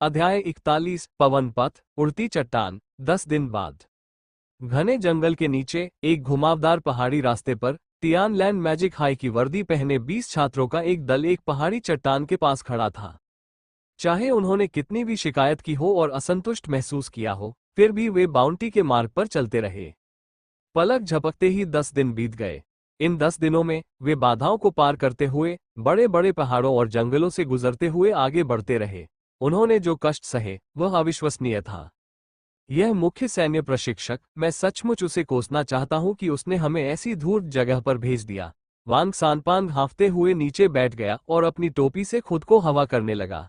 अध्याय 41 पवन पथ उड़ती चट्टान। 10 दिन बाद घने जंगल के नीचे एक घुमावदार पहाड़ी रास्ते पर टियानलैंड मैजिक हाई की वर्दी पहने 20 छात्रों का एक दल एक पहाड़ी चट्टान के पास खड़ा था। चाहे उन्होंने कितनी भी शिकायत की हो और असंतुष्ट महसूस किया हो, फिर भी वे बाउंटी के मार्ग पर चलते रहे। पलक झपकते ही 10 दिन बीत गए। इन 10 दिनों में वे बाधाओं को पार करते हुए, बड़े बड़े पहाड़ों और जंगलों से गुजरते हुए आगे बढ़ते रहे। उन्होंने जो कष्ट सहे वह अविश्वसनीय था। यह मुख्य सैन्य प्रशिक्षक, मैं सचमुच उसे कोसना चाहता हूं कि उसने हमें ऐसी दूर जगह पर भेज दिया। वांग सानपांग हांफते हुए नीचे बैठ गया और अपनी टोपी से खुद को हवा करने लगा।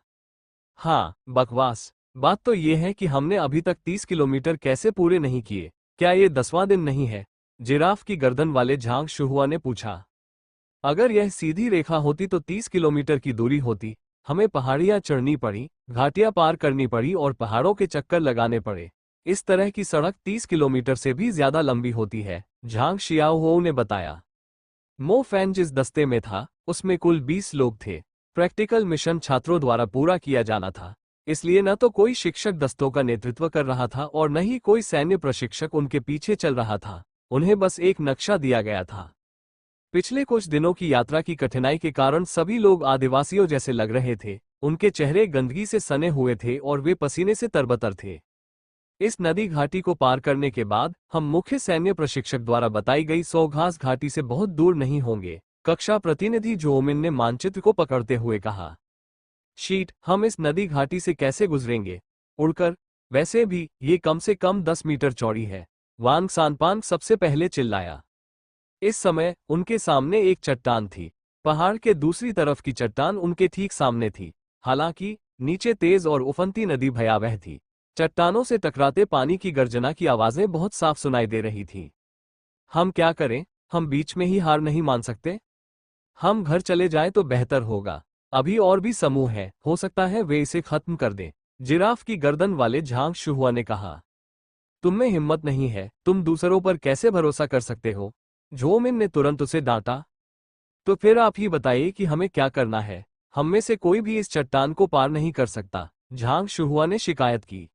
हाँ, बकवास। बात तो यह है कि हमने अभी तक 30 किलोमीटर कैसे पूरे नहीं किए। क्या ये 10वां दिन नहीं है? जिराफ की गर्दन वाले झांग शुहुआ ने पूछा। अगर यह सीधी रेखा होती तो 30 किलोमीटर की दूरी होती। हमें पहाड़ियां चढ़नी पड़ी, घाटियां पार करनी पड़ी और पहाड़ों के चक्कर लगाने पड़े। इस तरह की सड़क 30 किलोमीटर से भी ज्यादा लंबी होती है, झांग शियाओहो ने बताया। मो फैन जिस दस्ते में था, उसमें कुल 20 लोग थे। प्रैक्टिकल मिशन छात्रों द्वारा पूरा किया जाना था, इसलिए न तो कोई शिक्षक दस्तों का नेतृत्व कर रहा था और न ही कोई सैन्य प्रशिक्षक उनके पीछे चल रहा था। उन्हें बस एक नक्शा दिया गया था। पिछले कुछ दिनों की यात्रा की कठिनाई के कारण सभी लोग आदिवासियों जैसे लग रहे थे। उनके चेहरे गंदगी से सने हुए थे और वे पसीने से तरबतर थे। इस नदी घाटी को पार करने के बाद हम मुख्य सैन्य प्रशिक्षक द्वारा बताई गई सौघास घाटी से बहुत दूर नहीं होंगे, कक्षा प्रतिनिधि जोमिन ने मानचित्र को पकड़ते हुए कहा। शीट, हम इस नदी घाटी से कैसे गुजरेंगे? उड़कर? वैसे भी ये कम से कम 10 मीटर चौड़ी है, वांग सानपांग सबसे पहले चिल्लाया। इस समय उनके सामने एक चट्टान थी। पहाड़ के दूसरी तरफ की चट्टान उनके ठीक सामने थी। हालांकि नीचे तेज और उफनती नदी भयावह थी। चट्टानों से टकराते पानी की गर्जना की आवाजें बहुत साफ सुनाई दे रही थीं। हम क्या करें? हम बीच में ही हार नहीं मान सकते। हम घर चले जाएं तो बेहतर होगा। अभी और भी समूह है, हो सकता है वे इसे खत्म कर दें। जिराफ की गर्दन वाले झांग शुहुआ ने कहा। तुम में हिम्मत नहीं है, तुम दूसरों पर कैसे भरोसा कर सकते हो? झोमिन ने तुरंत उसे डांटा। तो फिर आप ही बताइए कि हमें क्या करना है। हम में से कोई भी इस चट्टान को पार नहीं कर सकता, झांग शुहुआ ने शिकायत की।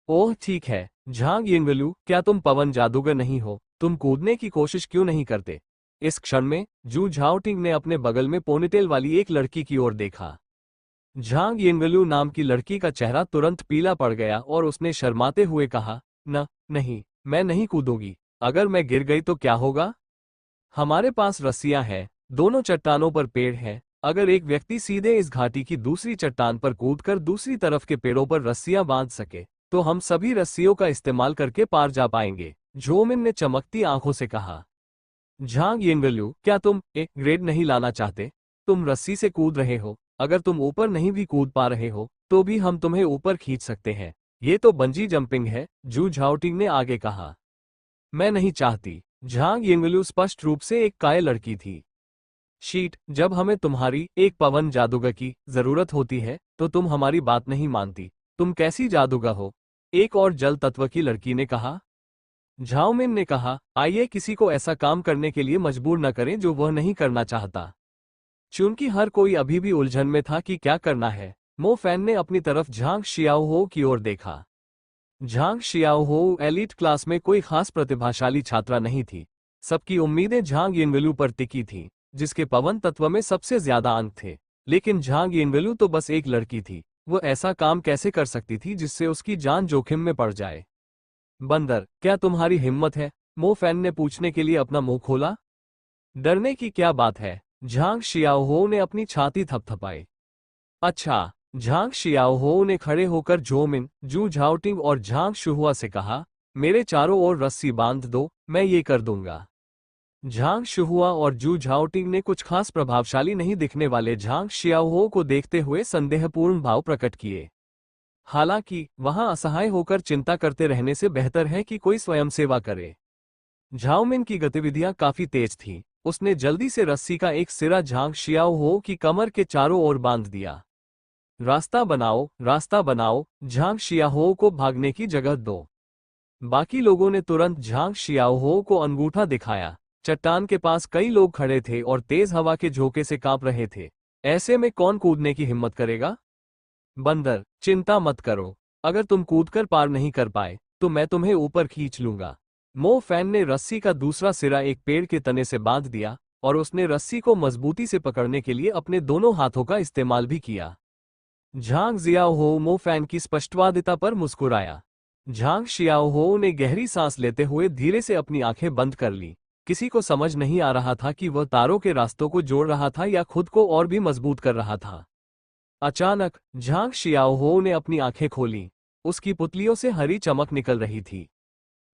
ओह ठीक है, झांग यिंगलू, क्या तुम पवन जादूगर नहीं हो? तुम कूदने की कोशिश क्यों नहीं करते? इस क्षण में जू झाओटिंग ने अपने बगल में पोनीटेल वाली एक लड़की की ओर देखा। झांग यिंगलू नाम की लड़की का चेहरा तुरंत पीला पड़ गया और उसने शर्माते हुए कहा, नहीं, मैं नहीं कूदूंगी। अगर मैं गिर गई तो क्या होगा? हमारे पास रस्सियां हैं, दोनों चट्टानों पर पेड़ हैं। अगर एक व्यक्ति सीधे इस घाटी की दूसरी चट्टान पर कूदकर दूसरी तरफ के पेड़ों पर रस्सियां बांध सके, तो हम सभी रस्सियों का इस्तेमाल करके पार जा पाएंगे, झोमिन ने चमकती आंखों से कहा। झांग यिंगलू, क्या तुम एक ग्रेड नहीं लाना चाहते? तुम रस्सी से कूद रहे हो, अगर तुम ऊपर नहीं भी कूद पा रहे हो तो भी हम तुम्हें ऊपर खींच सकते हैं। ये तो बंजी जंपिंग है, जू झाओटिंग ने आगे कहा। मैं नहीं चाहती। झांग यिंगलू स्पष्ट रूप से एक कायल लड़की थी। शीट, जब हमें तुम्हारी एक पवन जादूगर की जरूरत होती है तो तुम हमारी बात नहीं मानती। तुम कैसी जादूगर हो? एक और जल तत्व की लड़की ने कहा। झाओमिन ने कहा, आइए किसी को ऐसा काम करने के लिए मजबूर न करें जो वह नहीं करना चाहता। चूंकि हर कोई अभी भी उलझन में था कि क्या करना है, मो फैन ने अपनी तरफ झांग शियाओहो की ओर देखा। झांग शियाओहो एलीट क्लास में कोई खास प्रतिभाशाली छात्रा नहीं थी। सबकी उम्मीदें झांग यिंगलू पर टिकी थीं, जिसके पवन तत्व में सबसे ज्यादा अंक थे। लेकिन झांग यिंगलू तो बस एक लड़की थी। वो ऐसा काम कैसे कर सकती थी जिससे उसकी जान जोखिम में पड़ जाए? बंदर, क्या तुम्हारी हिम्मत है? मो फैन ने पूछने के लिए अपना मुंह खोला। डरने की क्या बात है? झांग शियाओहो ने अपनी छाती थपथपाई। अच्छा। झांग शियाओहो ने खड़े होकर झोमिन, जू झाओटिंग और झांग शुहुआ से कहा, मेरे चारों ओर रस्सी बांध दो, मैं ये कर दूंगा। झांग शुहुआ और जू झाओटिंग ने कुछ खास प्रभावशाली नहीं दिखने वाले झांग शियाओहो को देखते हुए संदेहपूर्ण भाव प्रकट किए। हालांकि वहां असहाय होकर चिंता करते रहने से बेहतर है कि कोई स्वयंसेवा करे। झाओमिन की गतिविधियां काफी तेज थीं। उसने जल्दी से रस्सी का एक सिरा झांग शियाओहो की कमर के चारों ओर बांध दिया। रास्ता बनाओ, रास्ता बनाओ, झांग शियाओहो को भागने की जगह दो। बाकी लोगों ने तुरंत झांग शियाओहो को अंगूठा दिखाया। चट्टान के पास कई लोग खड़े थे और तेज हवा के झोंके से कांप रहे थे। ऐसे में कौन कूदने की हिम्मत करेगा? बंदर, चिंता मत करो, अगर तुम कूदकर पार नहीं कर पाए तो मैं तुम्हें ऊपर खींच लूंगा। मो फैन ने रस्सी का दूसरा सिरा एक पेड़ के तने से बांध दिया और उसने रस्सी को मजबूती से पकड़ने के लिए अपने दोनों हाथों का इस्तेमाल भी किया। झांग जियाओहो मो फैन की स्पष्टवादिता पर मुस्कुराया। झांग शियाओहो ने गहरी सांस लेते हुए धीरे से अपनी आंखें बंद कर ली। किसी को समझ नहीं आ रहा था कि वह तारों के रास्तों को जोड़ रहा था या खुद को और भी मजबूत कर रहा था। अचानक झांग शियाओहो ने अपनी आंखें खोलीं। उसकी पुतलियों से हरी चमक निकल रही थी।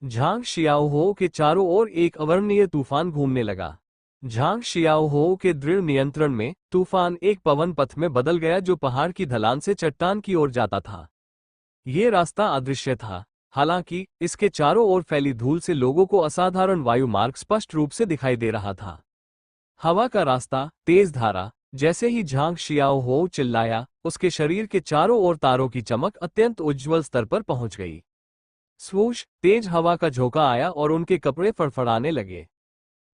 झांग शियाओहो के चारों ओर एक अवर्णनीय तूफान घूमने लगा। झांग शियाओहो के दृढ़ नियंत्रण में तूफान एक पवन पथ में बदल गया जो पहाड़ की ढलान से चट्टान की ओर जाता था। ये रास्ता अदृश्य था, हालांकि इसके चारों ओर फैली धूल से लोगों को असाधारण वायु मार्ग स्पष्ट रूप से दिखाई दे रहा था। हवा का रास्ता, तेज धारा। जैसे ही झांग शियाओहो चिल्लाया, उसके शरीर के चारों ओर तारों की चमक अत्यंत उज्ज्वल स्तर पर पहुंच गई। स्वूश, तेज हवा का झोंका आया और उनके कपड़े फड़फड़ाने लगे।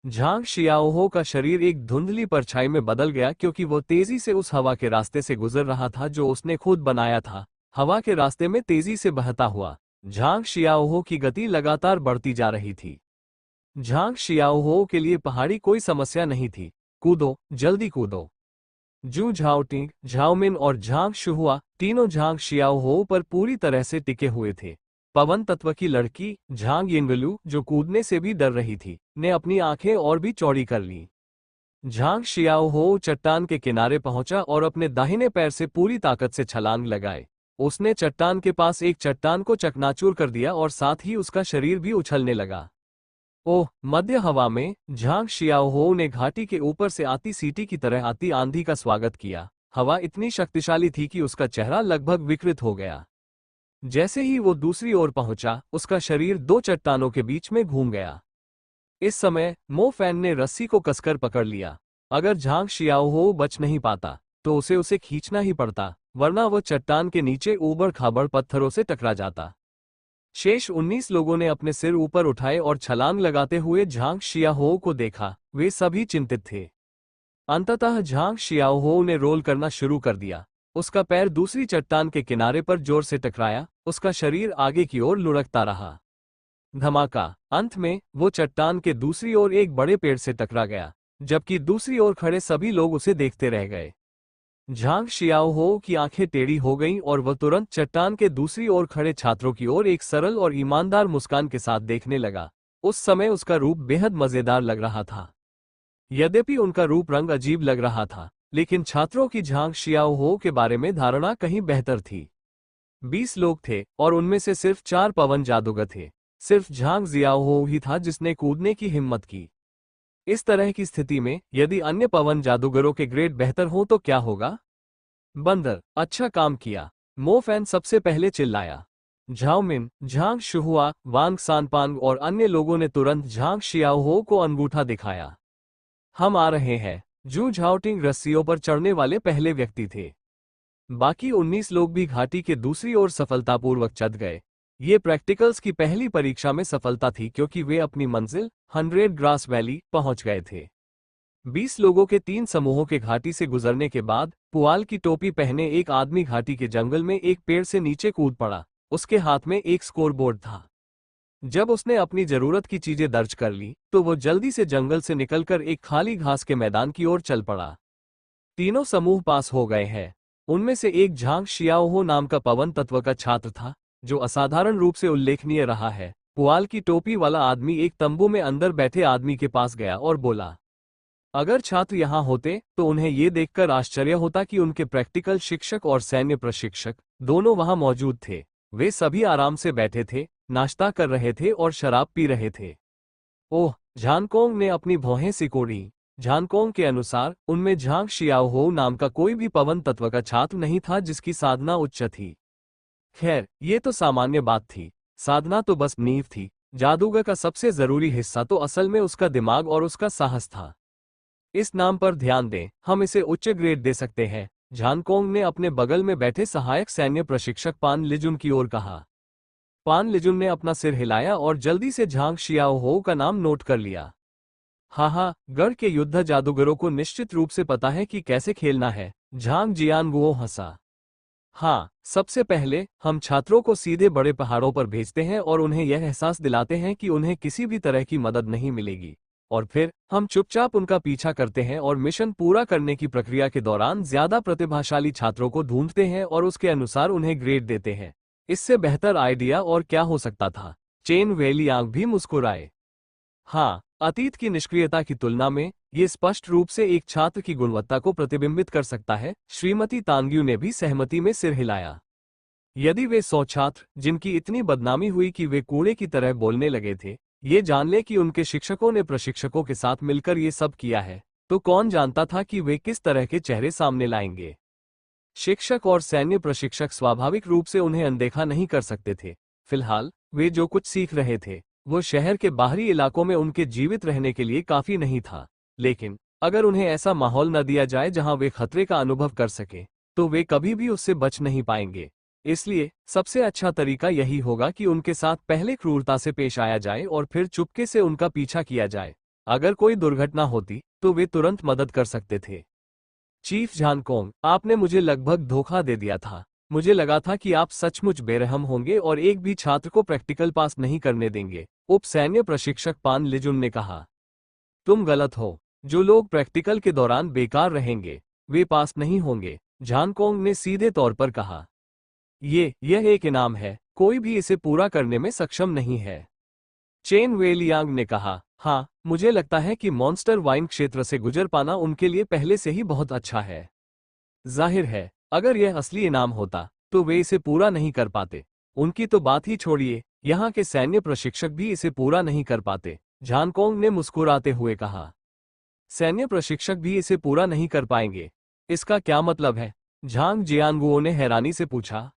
झांग शियाओहो का शरीर एक धुंधली परछाई में बदल गया क्योंकि वो तेजी से उस हवा के रास्ते से गुजर रहा था जो उसने खुद बनाया था। हवा के रास्ते में तेजी से बहता हुआ झांग शियाओहो की गति लगातार बढ़ती जा रही थी। झांग शियाओहो के लिए पहाड़ी कोई समस्या नहीं थी। कूदो, जल्दी कूदो। जू झाओटिंग, झाओमिन और झांग शुहुआ तीनों झांग शियाओहो पर पूरी तरह से टिके हुए थे। पवन तत्व की लड़की झांग यिंगलू, जो कूदने से भी डर रही थी, ने अपनी आंखें और भी चौड़ी कर लीं। झांग शियाओहो चट्टान के किनारे पहुंचा और अपने दाहिने पैर से पूरी ताकत से छलांग लगाए। उसने चट्टान के पास एक चट्टान को चकनाचूर कर दिया और साथ ही उसका शरीर भी उछलने लगा। ओह! मध्य हवा में झांग शियाओहो ने घाटी के ऊपर से आती सीटी की तरह आती आंधी का स्वागत किया। हवा इतनी शक्तिशाली थी कि उसका चेहरा लगभग विकृत हो गया। जैसे ही वो दूसरी ओर पहुंचा, उसका शरीर दो चट्टानों के बीच में घूम गया। इस समय मो फैन ने रस्सी को कसकर पकड़ लिया। अगर झांग शियाओहो बच नहीं पाता तो उसे खींचना ही पड़ता, वरना वह चट्टान के नीचे ऊबड़ खाबड़ पत्थरों से टकरा जाता। शेष 19 लोगों ने अपने सिर ऊपर उठाए और छलांग लगाते हुए झांग शियाओहो को देखा। वे सभी चिंतित थे। अंततः झांग शियाओहो ने रोल करना शुरू कर दिया। उसका पैर दूसरी चट्टान के किनारे पर जोर से टकराया, उसका शरीर आगे की ओर लुढ़कता रहा। धमाका! अंत में वो चट्टान के दूसरी ओर एक बड़े पेड़ से टकरा गया, जबकि दूसरी ओर खड़े सभी लोग उसे देखते रह गए। झांग शियाओहो की आंखें टेढ़ी हो गईं और वह तुरंत चट्टान के दूसरी ओर खड़े छात्रों की ओर एक सरल और ईमानदार मुस्कान के साथ देखने लगा। उस समय उसका रूप बेहद मजेदार लग रहा था। यद्यपि उनका रूप रंग अजीब लग रहा था, लेकिन छात्रों की झांग शियाओहो के बारे में धारणा कहीं बेहतर थी। 20 लोग थे और उनमें से सिर्फ 4 पवन जादूगर थे। सिर्फ झांग जियाओहो ही था जिसने कूदने की हिम्मत की। इस तरह की स्थिति में यदि अन्य पवन जादूगरों के ग्रेड बेहतर हों तो क्या होगा? बंदर, अच्छा काम किया! मो फैन सबसे पहले चिल्लाया। झाओमिन, झांग शुहुआ, वांग सानपांग और अन्य लोगों ने तुरंत झांग शियाओहो को अंगूठा दिखाया। हम आ रहे हैं। जू झाओटिंग रस्सियों पर चढ़ने वाले पहले व्यक्ति थे। बाकी 19 लोग भी घाटी के दूसरी ओर सफलतापूर्वक चढ़ गए। ये प्रैक्टिकल्स की पहली परीक्षा में सफलता थी क्योंकि वे अपनी मंजिल 100 ग्रास वैली पहुंच गए थे। 20 लोगों के 3 समूहों के घाटी से गुजरने के बाद पुआल की टोपी पहने एक आदमी घाटी के जंगल में एक पेड़ से नीचे कूद पड़ा। उसके हाथ में एक स्कोरबोर्ड था। जब उसने अपनी जरूरत की चीजें दर्ज कर ली तो वो जल्दी से जंगल से निकलकर एक खाली घास के मैदान की ओर चल पड़ा। तीनों समूह पास हो गए हैं। उनमें से एक झांग शियाओहो नाम का पवन तत्व का छात्र था, जो असाधारण रूप से उल्लेखनीय रहा है। पुआल की टोपी वाला आदमी एक तंबू में अंदर बैठे आदमी के पास गया और बोला, अगर छात्र यहाँ होते तो उन्हें ये देखकर आश्चर्य होता कि उनके प्रैक्टिकल शिक्षक और सैन्य प्रशिक्षक दोनों वहां मौजूद थे। वे सभी आराम से बैठे थे, नाश्ता कर रहे थे और शराब पी रहे थे। ओह! झानकोंग ने अपनी भौहें सिकोड़ी। झानकोंग के अनुसार उनमें झांग शियाओहो नाम का कोई भी पवन तत्व का छात्र नहीं था जिसकी साधना उच्च थी। खैर, ये तो सामान्य बात थी। साधना तो बस नींव थी। जादूगर का सबसे जरूरी हिस्सा तो असल में उसका दिमाग और उसका साहस था। इस नाम पर ध्यान दें, हम इसे उच्च ग्रेड दे सकते हैं। झानकोंग ने अपने बगल में बैठे सहायक सैन्य प्रशिक्षक पान लिजुन की ओर कहा। पान लिजुन ने अपना सिर हिलाया और जल्दी से झांग शियाओहो का नाम नोट कर लिया। हाँ, गढ़ के युद्ध जादूगरों को निश्चित रूप से पता है कि कैसे खेलना है। झांग जियानगुओ हंसा। हाँ, सबसे पहले हम छात्रों को सीधे बड़े पहाड़ों पर भेजते हैं और उन्हें यह एहसास दिलाते हैं कि उन्हें किसी भी तरह की मदद नहीं मिलेगी। और फिर हम चुपचाप उनका पीछा करते हैं और मिशन पूरा करने की प्रक्रिया के दौरान ज्यादा प्रतिभाशाली छात्रों को ढूंढते हैं और उसके अनुसार उन्हें ग्रेड देते हैं। इससे बेहतर आइडिया और क्या हो सकता था? चेन वेलियांग भी मुस्कुराए। हाँ, अतीत की निष्क्रियता की तुलना में ये स्पष्ट रूप से एक छात्र की गुणवत्ता को प्रतिबिंबित कर सकता है। श्रीमती तांग्यू ने भी सहमति में सिर हिलाया। यदि वे 100 छात्र जिनकी इतनी बदनामी हुई कि वे कूड़े की तरह बोलने लगे थे, ये जान ले कि उनके शिक्षकों ने प्रशिक्षकों के साथ मिलकर ये सब किया है, तो कौन जानता था कि वे किस तरह के चेहरे सामने लाएंगे। शिक्षक और सैन्य प्रशिक्षक स्वाभाविक रूप से उन्हें अनदेखा नहीं कर सकते थे। फिलहाल वे जो कुछ सीख रहे थे वो शहर के बाहरी इलाकों में उनके जीवित रहने के लिए काफी नहीं था। लेकिन अगर उन्हें ऐसा माहौल न दिया जाए जहां वे खतरे का अनुभव कर सकें, तो वे कभी भी उससे बच नहीं पाएंगे। इसलिए सबसे अच्छा तरीका यही होगा कि उनके साथ पहले क्रूरता से पेश आया जाए और फिर चुपके से उनका पीछा किया जाए। अगर कोई दुर्घटना होती तो वे तुरंत मदद कर सकते थे। चीफ जानकोंग, आपने मुझे लगभग धोखा दे दिया था। मुझे लगा था कि आप सचमुच बेरहम होंगे और एक भी छात्र को प्रैक्टिकल पास नहीं करने देंगे। उप सैन्य प्रशिक्षक पान लिजुन ने कहा। तुम गलत हो। जो लोग प्रैक्टिकल के दौरान बेकार रहेंगे वे पास नहीं होंगे, जानकोंग ने सीधे तौर पर कहा। यह एक इनाम है, कोई भी इसे पूरा करने में सक्षम नहीं है। चेन वेलियांग ने कहा, हाँ, मुझे लगता है कि मॉन्स्टर वाइन क्षेत्र से गुजर पाना उनके लिए पहले से ही बहुत अच्छा है। जाहिर है, अगर यह असली इनाम होता तो वे इसे पूरा नहीं कर पाते। उनकी तो बात ही छोड़िए, यहाँ के सैन्य प्रशिक्षक भी इसे पूरा नहीं कर पाते, जानकोंग ने मुस्कुराते हुए कहा। सैन्य प्रशिक्षक भी इसे पूरा नहीं कर पाएंगे? इसका क्या मतलब है? झांग जियानगुओ ने हैरानी से पूछा।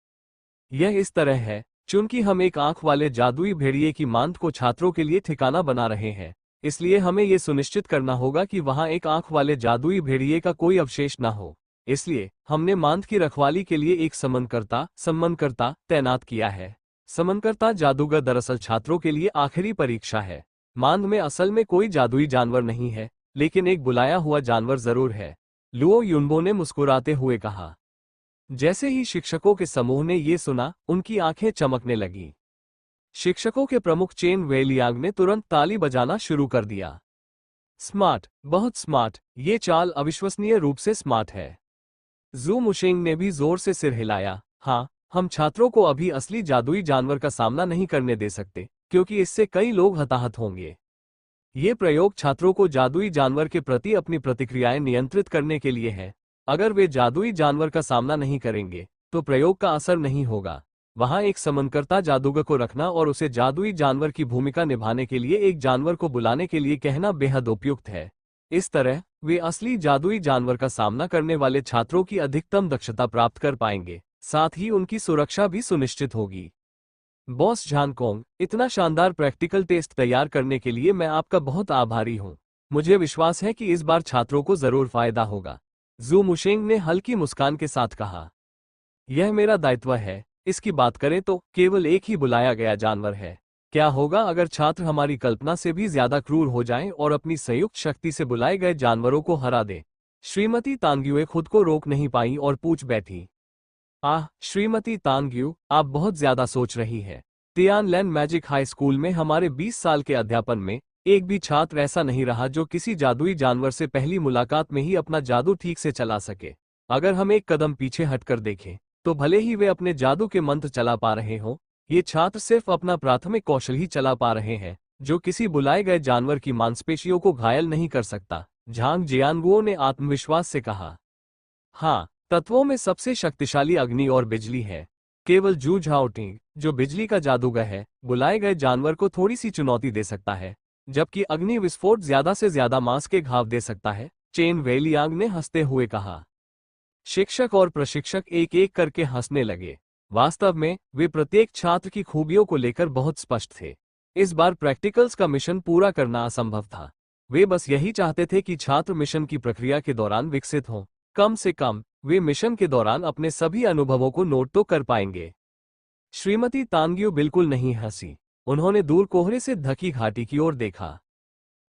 यह इस तरह है, चूंकि हम एक आंख वाले जादुई भेड़िए की मांद को छात्रों के लिए ठिकाना बना रहे हैं, इसलिए हमें यह सुनिश्चित करना होगा कि वहां एक आंख वाले जादुई भेड़िए का कोई अवशेष न हो। इसलिए हमने मांद की रखवाली के लिए एक सम्मानकर्ता तैनात किया है। सम्मानकर्ता जादूगर दरअसल छात्रों के लिए आखिरी परीक्षा है। मांद में असल में कोई जादुई जानवर नहीं है, लेकिन एक बुलाया हुआ जानवर जरूर है, लुओ युनबो ने मुस्कुराते हुए कहा। जैसे ही शिक्षकों के समूह ने ये सुना, उनकी आंखें चमकने लगीं। शिक्षकों के प्रमुख चेन वेलियांग ने तुरंत ताली बजाना शुरू कर दिया। स्मार्ट, बहुत स्मार्ट, ये चाल अविश्वसनीय रूप से स्मार्ट है। जू मुशेंग ने भी जोर से सिर हिलाया। हाँ, हम छात्रों को अभी असली जादुई जानवर का सामना नहीं करने दे सकते, क्योंकि इससे कई लोग हताहत होंगे। ये प्रयोग छात्रों को जादुई जानवर के प्रति अपनी प्रतिक्रियाएं नियंत्रित करने के लिए है। अगर वे जादुई जानवर का सामना नहीं करेंगे तो प्रयोग का असर नहीं होगा। वहां एक समनकर्ता जादूगर को रखना और उसे जादुई जानवर की भूमिका निभाने के लिए एक जानवर को बुलाने के लिए कहना बेहद उपयुक्त है। इस तरह वे असली जादुई जानवर का सामना करने वाले छात्रों की अधिकतम दक्षता प्राप्त कर पाएंगे, साथ ही उनकी सुरक्षा भी सुनिश्चित होगी। बॉस जानकोंग, इतना शानदार प्रैक्टिकल टेस्ट तैयार करने के लिए मैं आपका बहुत आभारी हूं। मुझे विश्वास है कि इस बार छात्रों को जरूर फायदा होगा। जू मुशेंग ने हल्की मुस्कान के साथ कहा। यह मेरा दायित्व है। इसकी बात करें तो केवल एक ही बुलाया गया जानवर है। क्या होगा अगर छात्र हमारी कल्पना से भी ज्यादा क्रूर हो जाएं और अपनी संयुक्त शक्ति से बुलाए गए जानवरों को हरा दें? श्रीमती तांग्युए खुद को रोक नहीं पाई और पूछ बैठी। श्रीमती तांग्यू, आप बहुत ज्यादा सोच रही है। तियानलैन मैजिक हाई स्कूल में हमारे 20 साल के अध्यापन में एक भी छात्र ऐसा नहीं रहा जो किसी जादुई जानवर से पहली मुलाकात में ही अपना जादू ठीक से चला सके। अगर हम एक कदम पीछे हटकर देखें तो भले ही वे अपने जादू के मंत्र चला पा रहे हों, ये छात्र सिर्फ अपना प्राथमिक कौशल ही चला पा रहे हैं, जो किसी बुलाए गए जानवर की मांसपेशियों को घायल नहीं कर सकता, झांग जियानगुओ ने आत्मविश्वास से कहा। हाँ, तत्वों में सबसे शक्तिशाली अग्नि और बिजली है। केवल जू झाओटिंग, जो बिजली का जादूगर है, बुलाए गए जानवर को थोड़ी सी चुनौती दे सकता है, जबकि अग्नि विस्फोट ज्यादा से ज्यादा मांस के घाव दे सकता है, चेन वेलियांग ने हंसते हुए कहा। शिक्षक और प्रशिक्षक एक एक करके हंसने लगे। वास्तव में वे प्रत्येक छात्र की खूबियों को लेकर बहुत स्पष्ट थे। इस बार प्रैक्टिकल्स का मिशन पूरा करना असंभव था। वे बस यही चाहते थे कि छात्र मिशन की प्रक्रिया के दौरान विकसित हों। कम से कम वे मिशन के दौरान अपने सभी अनुभवों को नोट तो कर पाएंगे। श्रीमती तांग्यू बिल्कुल नहीं हंसी। उन्होंने दूर कोहरे से ढकी घाटी की ओर देखा।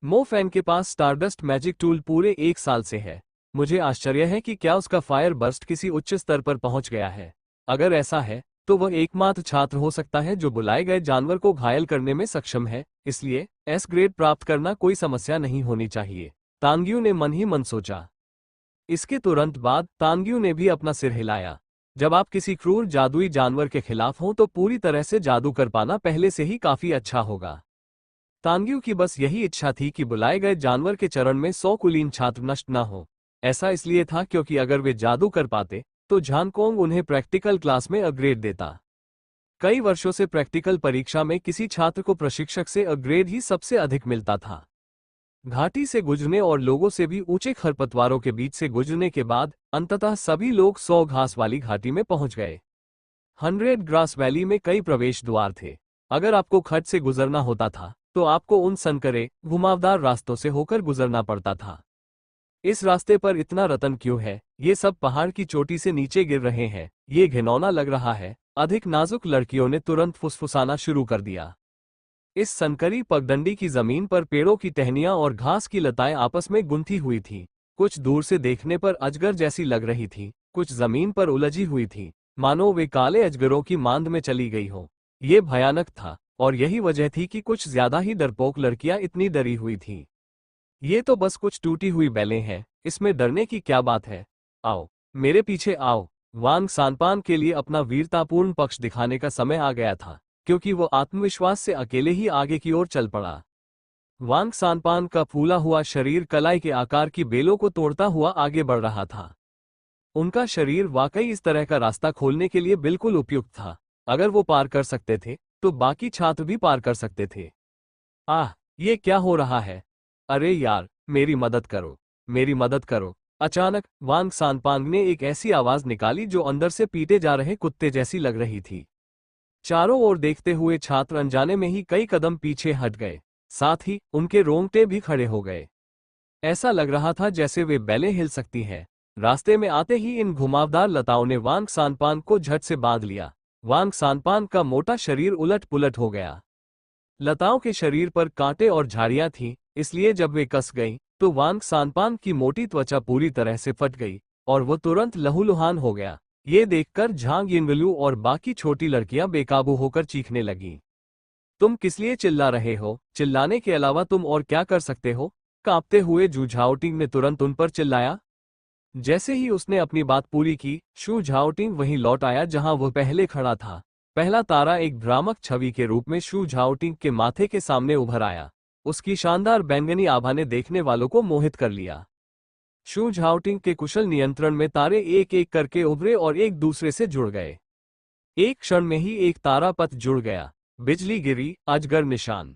मो फैन के पास स्टारडस्ट मैजिक टूल पूरे 1 साल से है। मुझे आश्चर्य है कि क्या उसका फायर बर्स्ट किसी उच्च स्तर पर पहुंच गया है। अगर ऐसा है तो वह एकमात्र छात्र हो सकता है जो बुलाए गए जानवर को घायल करने में सक्षम है, इसलिए एस ग्रेड प्राप्त करना कोई समस्या नहीं होनी चाहिए, तांग्यू ने मन ही मन सोचा। इसके तुरंत बाद तांग्यू ने भी अपना सिर हिलाया। जब आप किसी क्रूर जादुई जानवर के खिलाफ हों तो पूरी तरह से जादू कर पाना पहले से ही काफी अच्छा होगा। तांग्यू की बस यही इच्छा थी कि बुलाए गए जानवर के चरण में 100 कुलीन छात्र नष्ट न हो। ऐसा इसलिए था क्योंकि अगर वे जादू कर पाते तो झानकोंग उन्हें प्रैक्टिकल क्लास में अपग्रेड देता। कई वर्षों से प्रैक्टिकल परीक्षा में किसी छात्र को प्रशिक्षक से अपग्रेड ही सबसे अधिक मिलता था। घाटी से गुजरने और लोगों से भी ऊंचे खरपतवारों के बीच से गुजरने के बाद अंततः सभी लोग 100 घास वाली घाटी में पहुंच गए। 100 ग्रास वैली में कई प्रवेश द्वार थे। अगर आपको खड्ड से गुजरना होता था तो आपको उन संकरे घुमावदार रास्तों से होकर गुजरना पड़ता था। इस रास्ते पर इतना रतन क्यों है? ये सब पहाड़ की चोटी से नीचे गिर रहे हैं, ये घिनौना लग रहा है। अधिक नाजुक लड़कियों ने तुरंत फुसफुसाना शुरू कर दिया। इस संकरी पगडंडी की जमीन पर पेड़ों की टहनियां और घास की लताएं आपस में गुंथी हुई थी। कुछ दूर से देखने पर अजगर जैसी लग रही थी, कुछ जमीन पर उलझी हुई थी, मानो वे काले अजगरों की मांद में चली गई हो। ये भयानक था और यही वजह थी कि कुछ ज्यादा ही डरपोक लड़कियां इतनी डरी हुई थीं। ये तो बस कुछ टूटी हुई बैलें हैं, इसमें डरने की क्या बात है? आओ, मेरे पीछे आओ। वांग सानपान के लिए अपना वीरतापूर्ण पक्ष दिखाने का समय आ गया था, क्योंकि वो आत्मविश्वास से अकेले ही आगे की ओर चल पड़ा। वांग सानपान का फूला हुआ शरीर कलाई के आकार की बेलों को तोड़ता हुआ आगे बढ़ रहा था। उनका शरीर वाकई इस तरह का रास्ता खोलने के लिए बिल्कुल उपयुक्त था। अगर वो पार कर सकते थे तो बाकी छात्र भी पार कर सकते थे। आह, ये क्या हो रहा है? अरे यार, मेरी मदद करो, मेरी मदद करो। अचानक वांग सानपांग ने एक ऐसी आवाज निकाली जो अंदर से पीटे जा रहे कुत्ते जैसी लग रही थी। चारों ओर देखते हुए छात्र अनजाने में ही कई कदम पीछे हट गए, साथ ही उनके रोंगटे भी खड़े हो गए। ऐसा लग रहा था जैसे वे बैलें हिल सकती हैं। रास्ते में आते ही इन घुमावदार लताओं ने वांग सानपान को झट से बांध लिया। वांग सानपान का मोटा शरीर उलट पुलट हो गया। लताओं के शरीर पर कांटे और झाड़ियां थीं, इसलिए जब वे कस गईं तो वांग सानपान की मोटी त्वचा पूरी तरह से फट गई और वो तुरंत लहूलुहान हो गया। ये देखकर झांग यिंगलू और बाकी छोटी लड़कियां बेकाबू होकर चीखने लगीं। तुम किस लिए चिल्ला रहे हो? चिल्लाने के अलावा तुम और क्या कर सकते हो? कांपते हुए जू झाओटिंग ने तुरंत उन पर चिल्लाया। जैसे ही उसने अपनी बात पूरी की, शू झाओटिंग वहीं लौट आया जहां वह पहले खड़ा था। पहला तारा एक भ्रामक छवि के रूप में शू झाओटिंग के माथे के सामने उभर आया। उसकी शानदार बैंगनी आभा ने देखने वालों को मोहित कर लिया। शू झाओटिंग के कुशल नियंत्रण में तारे एक एक करके उभरे और एक दूसरे से जुड़ गए। एक क्षण में ही एक तारा पथ जुड़ गया। बिजली गिरी, अजगर निशान।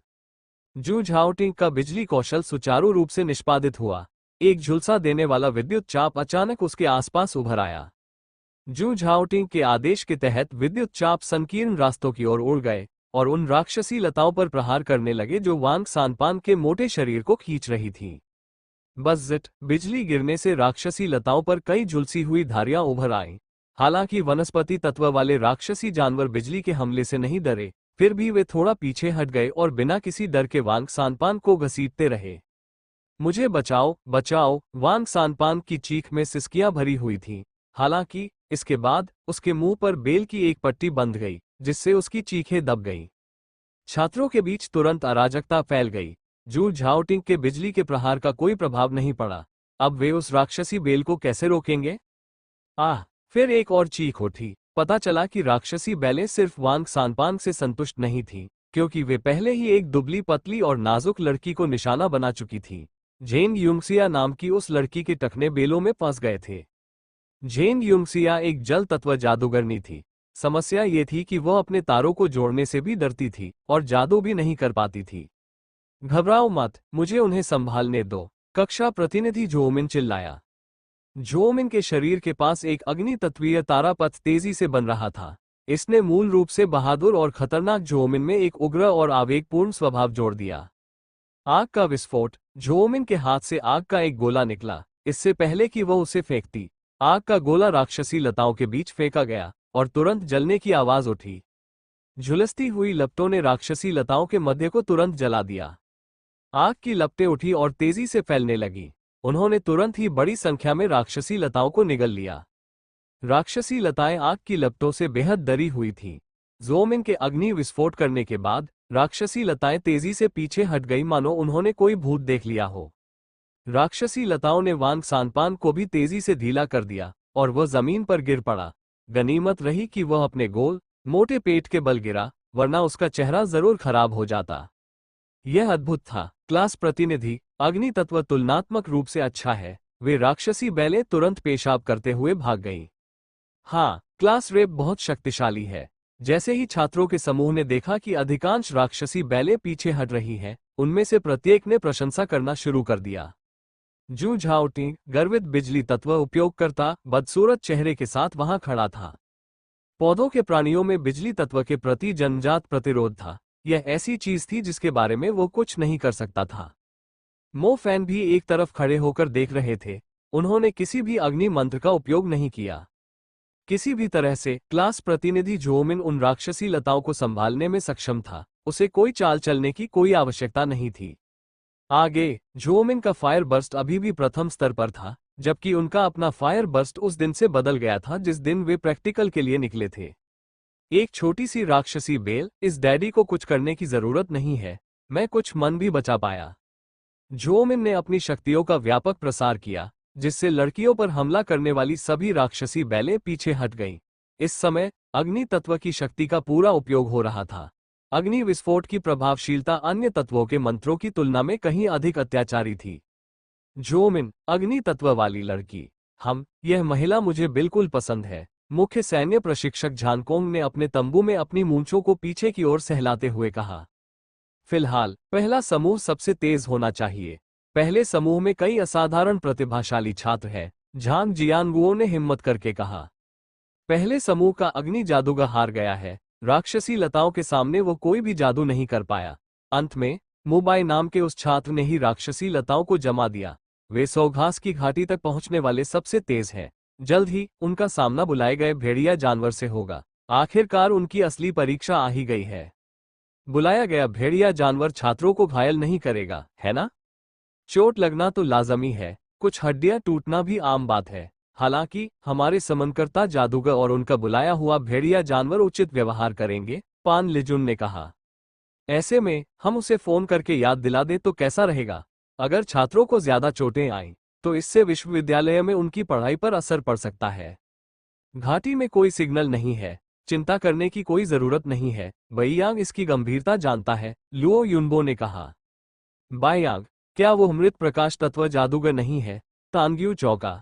जू झाओटिंग का बिजली कौशल सुचारू रूप से निष्पादित हुआ। एक झुलसा देने वाला विद्युत चाप अचानक उसके आसपास उभर आया। जू झाओटिंग के आदेश के तहत विद्युत चाप संकीर्ण रास्तों की ओर उड़ गए और उन राक्षसी लताओं पर प्रहार करने लगे जो वांग सानपान के मोटे शरीर को खींच रही थीं। बस जिट बिजली गिरने से राक्षसी लताओं पर कई झुलसी हुई धारियां उभर आईं। हालांकि वनस्पति तत्व वाले राक्षसी जानवर बिजली के हमले से नहीं डरे, फिर भी वे थोड़ा पीछे हट गए और बिना किसी डर के वांग सानपान को घसीटते रहे। मुझे बचाओ, बचाओ! वांग सानपान की चीख में सिसकियां भरी हुई थीं। हालांकि इसके बाद उसके मुंह पर बेल की एक पट्टी बंध गई, जिससे उसकी चीखें दब गईं। छात्रों के बीच तुरंत अराजकता फैल गई। जू झाओटिंग के बिजली के प्रहार का कोई प्रभाव नहीं पड़ा। अब वे उस राक्षसी बेल को कैसे रोकेंगे? आह! फिर एक और चीख उठी। पता चला कि राक्षसी बैलें सिर्फ वांग सानपान से संतुष्ट नहीं थीं, क्योंकि वे पहले ही एक दुबली पतली और नाजुक लड़की को निशाना बना चुकी थीं। जेन युंगसिया नाम की उस लड़की के टखने बेलों में फंस गए थे। जेन युंगसिया एक जल तत्व जादूगरनी थी। समस्या ये थी कि वह अपने तारों को जोड़ने से भी डरती थी और जादू भी नहीं कर पाती थी। घबराओ मत, मुझे उन्हें संभालने दो, कक्षा प्रतिनिधि झोमिन चिल्लाया। झोमिन के शरीर के पास एक अग्नि तत्वीय तारापथ तेजी से बन रहा था। इसने मूल रूप से बहादुर और खतरनाक झोमिन में एक उग्र और आवेगपूर्ण स्वभाव जोड़ दिया। आग का विस्फोट। झोमिन के हाथ से आग का एक गोला निकला। इससे पहले कि वह उसे फेंकती, आग का गोला राक्षसी लताओं के बीच फेंका गया और तुरंत जलने की आवाज उठी। झुलसती हुई लपटों ने राक्षसी लताओं के मध्य को तुरंत जला दिया। आग की लपटें उठी और तेजी से फैलने लगी। उन्होंने तुरंत ही बड़ी संख्या में राक्षसी लताओं को निगल लिया। राक्षसी लताएं आग की लपटों से बेहद डरी हुई थीं। ज़ोमिन के अग्नि विस्फोट करने के बाद राक्षसी लताएं तेजी से पीछे हट गई, मानो उन्होंने कोई भूत देख लिया हो। राक्षसी लताओं ने वांग सांपान को भी तेजी से ढीला कर दिया और वह जमीन पर गिर पड़ा। गनीमत रही कि वह अपने गोल मोटे पेट के बल गिरा, वरना उसका चेहरा जरूर खराब हो जाता। यह अद्भुत था। क्लास प्रतिनिधि, अग्नि तत्व तुलनात्मक रूप से अच्छा है। वे राक्षसी बैलें तुरंत पेशाब करते हुए भाग गईं। हाँ, क्लास रेप बहुत शक्तिशाली है। जैसे ही छात्रों के समूह ने देखा कि अधिकांश राक्षसी बैलें पीछे हट रही हैं, उनमें से प्रत्येक ने प्रशंसा करना शुरू कर दिया। जू झाओटिंग, गर्वित बिजली तत्व उपयोगकर्ता, बदसूरत चेहरे के साथ वहां खड़ा था। पौधों के प्राणियों में बिजली तत्व के प्रति जन्मजात प्रतिरोध था। यह ऐसी चीज थी जिसके बारे में वो कुछ नहीं कर सकता था। मो फैन भी एक तरफ खड़े होकर देख रहे थे। उन्होंने किसी भी अग्नि मंत्र का उपयोग नहीं किया। किसी भी तरह से क्लास प्रतिनिधि जोमिन उन राक्षसी लताओं को संभालने में सक्षम था। उसे कोई चाल चलने की कोई आवश्यकता नहीं थी। आगे जोमिन का फायर बर्स्ट अभी भी प्रथम स्तर पर था, जबकि उनका अपना फायर बर्स्ट उस दिन से बदल गया था जिस दिन वे प्रैक्टिकल के लिए निकले थे। एक छोटी सी राक्षसी बेल, इस डैडी को कुछ करने की जरूरत नहीं है। मैं कुछ मन भी बचा पाया। जोमिन ने अपनी शक्तियों का व्यापक प्रसार किया, जिससे लड़कियों पर हमला करने वाली सभी राक्षसी बैलें पीछे हट गईं। इस समय अग्नि तत्व की शक्ति का पूरा उपयोग हो रहा था। अग्नि विस्फोट की प्रभावशीलता अन्य तत्वों के मंत्रों की तुलना में कहीं अधिक अत्याचारी थी। जोमिन, अग्नि तत्व वाली लड़की। यह महिला मुझे बिल्कुल पसंद है। मुख्य सैन्य प्रशिक्षक झानकोंग ने अपने तंबू में अपनी मूंछों को पीछे की ओर सहलाते हुए कहा। फिलहाल पहला समूह सबसे तेज होना चाहिए। पहले समूह में कई असाधारण प्रतिभाशाली छात्र हैं, झांग जियानगुओ ने हिम्मत करके कहा। पहले समूह का अग्नि जादूगर हार गया है। राक्षसी लताओं के सामने वो कोई भी जादू नहीं कर पाया। अंत में मुबाई नाम के उस छात्र ने ही राक्षसी लताओं को जमा दिया। वे सौघास की घाटी तक पहुंचने वाले सबसे तेज हैं। जल्द ही उनका सामना बुलाए गए भेड़िया जानवर से होगा। आखिरकार उनकी असली परीक्षा आ ही गई है। बुलाया गया भेड़िया जानवर छात्रों को घायल नहीं करेगा, है ना? चोट लगना तो लाजमी है, कुछ हड्डियां टूटना भी आम बात है। हालांकि हमारे समनकर्ता जादूगर और उनका बुलाया हुआ भेड़िया जानवर उचित व्यवहार करेंगे, पान लिजुन ने कहा। ऐसे में हम उसे फोन करके याद दिला दें तो कैसा रहेगा? अगर छात्रों को ज्यादा चोटें आईं, तो इससे विश्वविद्यालय में उनकी पढ़ाई पर असर पड़ सकता है। घाटी में कोई सिग्नल नहीं है, चिंता करने की कोई जरूरत नहीं है। बैयांग इसकी गंभीरता जानता है, लुओ युनबो ने कहा। बायांग, क्या वो मृत प्रकाश तत्व जादूगर नहीं है? तानग्यू चौंका।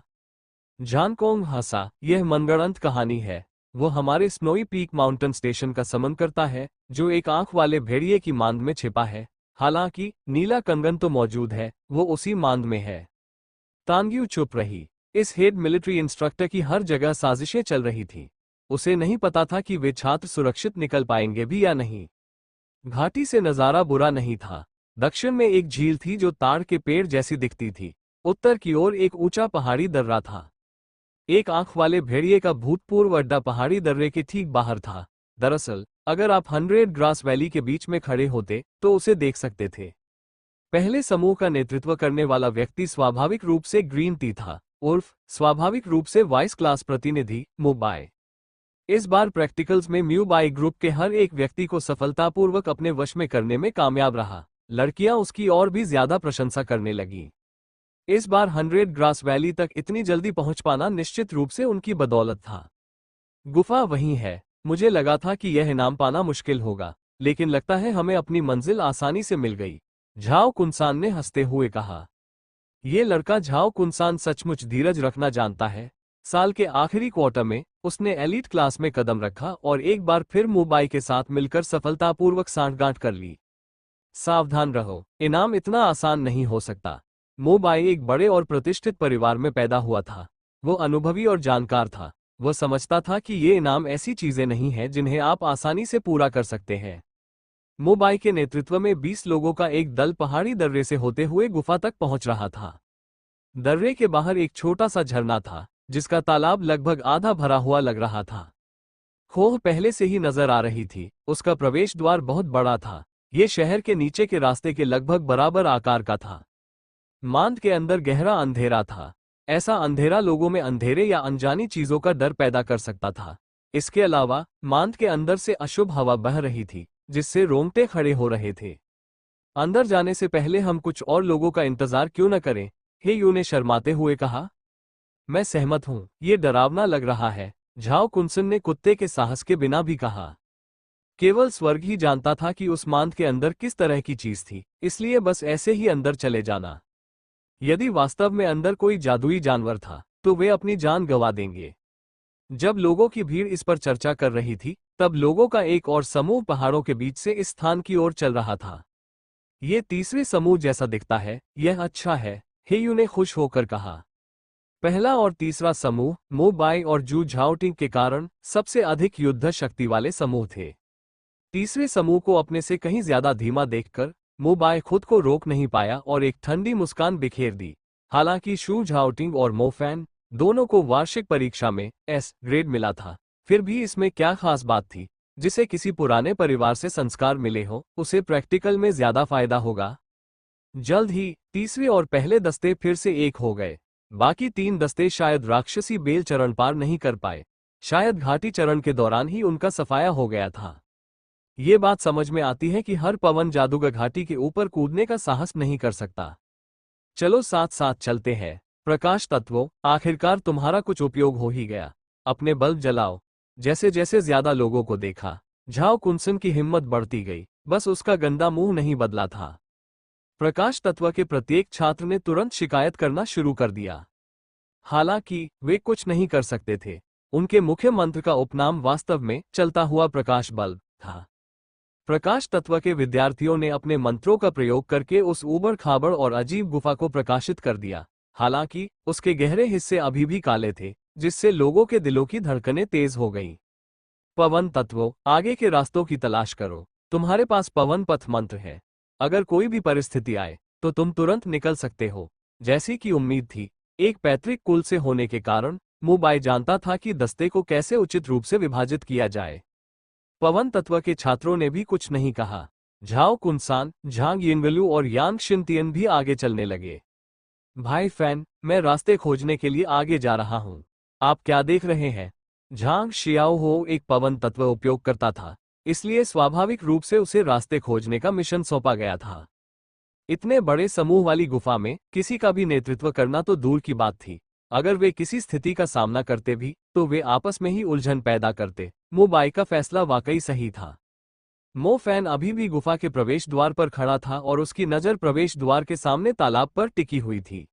झानकोंग हंसा। यह मनगढ़ंत कहानी है। वो हमारे स्नोई पीक माउंटेन स्टेशन का समन करता है, जो एक आंख वाले भेड़िए की मांद में छिपा है। हालांकि नीला कंगन तो मौजूद है, वो उसी मांद में है। तानग्यू चुप रही। इस हेड मिलिट्री इंस्ट्रक्टर की हर जगह साजिशें चल रही थी। उसे नहीं पता था कि वे छात्र सुरक्षित निकल पाएंगे भी या नहीं। घाटी से नजारा बुरा नहीं था। दक्षिण में एक झील थी जो ताड़ के पेड़ जैसी दिखती थी। उत्तर की ओर एक ऊंचा पहाड़ी दर्रा था। एक आंख वाले भेड़िए का भूतपूर्व अड्डा पहाड़ी दर्रे के ठीक बाहर था। दरअसल अगर आप 100 ग्रास वैली के बीच में खड़े होते तो उसे देख सकते थे। पहले समूह का नेतृत्व करने वाला व्यक्ति स्वाभाविक रूप से ग्रीन टी था, उर्फ स्वाभाविक रूप से वाइस क्लास प्रतिनिधि मुबाई। इस बार प्रैक्टिकल्स में म्यूबाई ग्रुप के हर एक व्यक्ति को सफलतापूर्वक अपने वश में करने में कामयाब रहा। लड़कियां उसकी और भी ज्यादा प्रशंसा करने लगीं। इस बार 100 ग्रास वैली तक इतनी जल्दी पहुंच पाना निश्चित रूप से उनकी बदौलत था। गुफा वहीं है। मुझे लगा था कि यह इनाम पाना मुश्किल होगा, लेकिन लगता है हमें अपनी मंजिल आसानी से मिल गई, झाओ कुनसान ने हंसते हुए कहा। ये लड़का झाओ कुनसान सचमुच धीरज रखना जानता है। साल के आखिरी क्वार्टर में उसने एलीट क्लास में कदम रखा और एक बार फिर मुबाई के साथ मिलकर सफलतापूर्वक सांठगांठ कर ली। सावधान रहो, इनाम इतना आसान नहीं हो सकता। मुबाई एक बड़े और प्रतिष्ठित परिवार में पैदा हुआ था। वो अनुभवी और जानकार था। वो समझता था कि ये इनाम ऐसी चीजें नहीं हैं जिन्हें आप आसानी से पूरा कर सकते हैं। मुबाई के नेतृत्व में 20 लोगों का एक दल पहाड़ी दर्रे से होते हुए गुफा तक पहुंच रहा था। दर्रे के बाहर एक छोटा सा झरना था, जिसका तालाब लगभग आधा भरा हुआ लग रहा था। खोह पहले से ही नजर आ रही थी। उसका प्रवेश द्वार बहुत बड़ा था। ये शहर के नीचे के रास्ते के लगभग बराबर आकार का था। मांद के अंदर गहरा अंधेरा था। ऐसा अंधेरा लोगों में अंधेरे या अनजानी चीजों का डर पैदा कर सकता था। इसके अलावा मांद के अंदर से अशुभ हवा बह रही थी, जिससे रोंगटे खड़े हो रहे थे। अंदर जाने से पहले हम कुछ और लोगों का इंतजार क्यों न करें, हे यू ने शर्माते हुए कहा। मैं सहमत हूं, ये डरावना लग रहा है, झाओ कुंसन ने कुत्ते के साहस के बिना भी कहा। केवल स्वर्ग ही जानता था कि उस मांद के अंदर किस तरह की चीज थी, इसलिए बस ऐसे ही अंदर चले जाना। यदि वास्तव में अंदर कोई जादुई जानवर था, तो वे अपनी जान गंवा देंगे। जब लोगों की भीड़ इस पर चर्चा कर रही थी, तब लोगों का एक और समूह पहाड़ों के बीच से इस स्थान की ओर चल रहा था। ये तीसरे समूह जैसा दिखता है, यह अच्छा है, हेयू ने खुश होकर कहा। पहला और तीसरा समूह मो बाई और जू झाओटिंग के कारण सबसे अधिक युद्ध शक्ति वाले समूह थे। तीसरे समूह को अपने से कहीं ज्यादा धीमा देखकर मो बाई खुद को रोक नहीं पाया और एक ठंडी मुस्कान बिखेर दी। हालांकि शू झाओटिंग और मो फैन दोनों को वार्षिक परीक्षा में एस ग्रेड मिला था, फिर भी इसमें क्या खास बात थी। जिसे किसी पुराने परिवार से संस्कार मिले हो, उसे प्रैक्टिकल में ज्यादा फायदा होगा। जल्द ही तीसरे और पहले दस्ते फिर से एक हो गए। बाकी 3 दस्ते शायद राक्षसी बेल चरण पार नहीं कर पाए, शायद घाटी चरण के दौरान ही उनका सफाया हो गया था। ये बात समझ में आती है कि हर पवन जादूगर घाटी के ऊपर कूदने का साहस नहीं कर सकता। चलो साथ साथ चलते हैं। प्रकाश तत्वों, आखिरकार तुम्हारा कुछ उपयोग हो ही गया। अपने बल्ब जलाओ। जैसे जैसे ज्यादा लोगों को देखा, झाओ कुंसन की हिम्मत बढ़ती गई, बस उसका गंदा मुंह नहीं बदला था। प्रकाश तत्व के प्रत्येक छात्र ने तुरंत शिकायत करना शुरू कर दिया। हालांकि वे कुछ नहीं कर सकते थे। उनके मुख्य मंत्र का उपनाम वास्तव में चलता हुआ प्रकाश बल्ब था। प्रकाश तत्व के विद्यार्थियों ने अपने मंत्रों का प्रयोग करके उस ऊबड़ खाबड़ और अजीब गुफा को प्रकाशित कर दिया। हालांकि उसके गहरे हिस्से अभी भी काले थे, जिससे लोगों के दिलों की धड़कनें तेज हो गईं। पवन तत्वों, आगे के रास्तों की तलाश करो। तुम्हारे पास पवन पथ मंत्र है। अगर कोई भी परिस्थिति आए, तो तुम तुरंत निकल सकते हो। जैसी कि उम्मीद थी, एक पैतृक कुल से होने के कारण मो बाई जानता था कि दस्ते को कैसे उचित रूप से विभाजित किया जाए। पवन तत्व के छात्रों ने भी कुछ नहीं कहा। झाओ कुनसान, झांग यिंगलू और यांग शिनतियन भी आगे चलने लगे। भाई फैन, मैं रास्ते खोजने के लिए आगे जा रहा हूँ। आप क्या देख रहे हैं? झांग शियाओ हो एक पवन तत्व उपयोग करता था, इसलिए स्वाभाविक रूप से उसे रास्ते खोजने का मिशन सौंपा गया था। इतने बड़े समूह वाली गुफा में किसी का भी नेतृत्व करना तो दूर की बात थी। अगर वे किसी स्थिति का सामना करते भी, तो वे आपस में ही उलझन पैदा करते। मो बाई का फैसला वाकई सही था। मो फैन अभी भी गुफा के प्रवेश द्वार पर खड़ा था और उसकी नज़र प्रवेश द्वार के सामने तालाब पर टिकी हुई थी।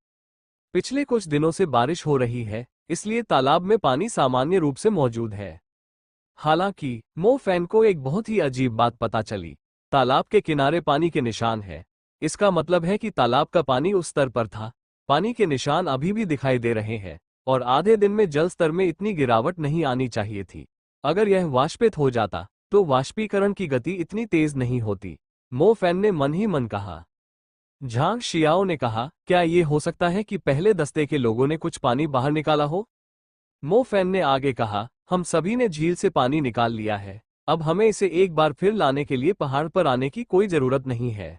पिछले कुछ दिनों से बारिश हो रही है, इसलिए तालाब में पानी सामान्य रूप से मौजूद है। हालांकि मो फैन को एक बहुत ही अजीब बात पता चली। तालाब के किनारे पानी के निशान है। इसका मतलब है कि तालाब का पानी उस स्तर पर था। पानी के निशान अभी भी दिखाई दे रहे हैं और आधे दिन में जल स्तर में इतनी गिरावट नहीं आनी चाहिए थी। अगर यह वाष्पित हो जाता, तो वाष्पीकरण की गति इतनी तेज नहीं होती। मो फैन ने मन ही मन कहा। झांग शियाओ ने कहा, क्या ये हो सकता है कि पहले दस्ते के लोगों ने कुछ पानी बाहर निकाला हो? मो फैन ने आगे कहा, हम सभी ने झील से पानी निकाल लिया है। अब हमें इसे एक बार फिर लाने के लिए पहाड़ पर आने की कोई जरूरत नहीं है।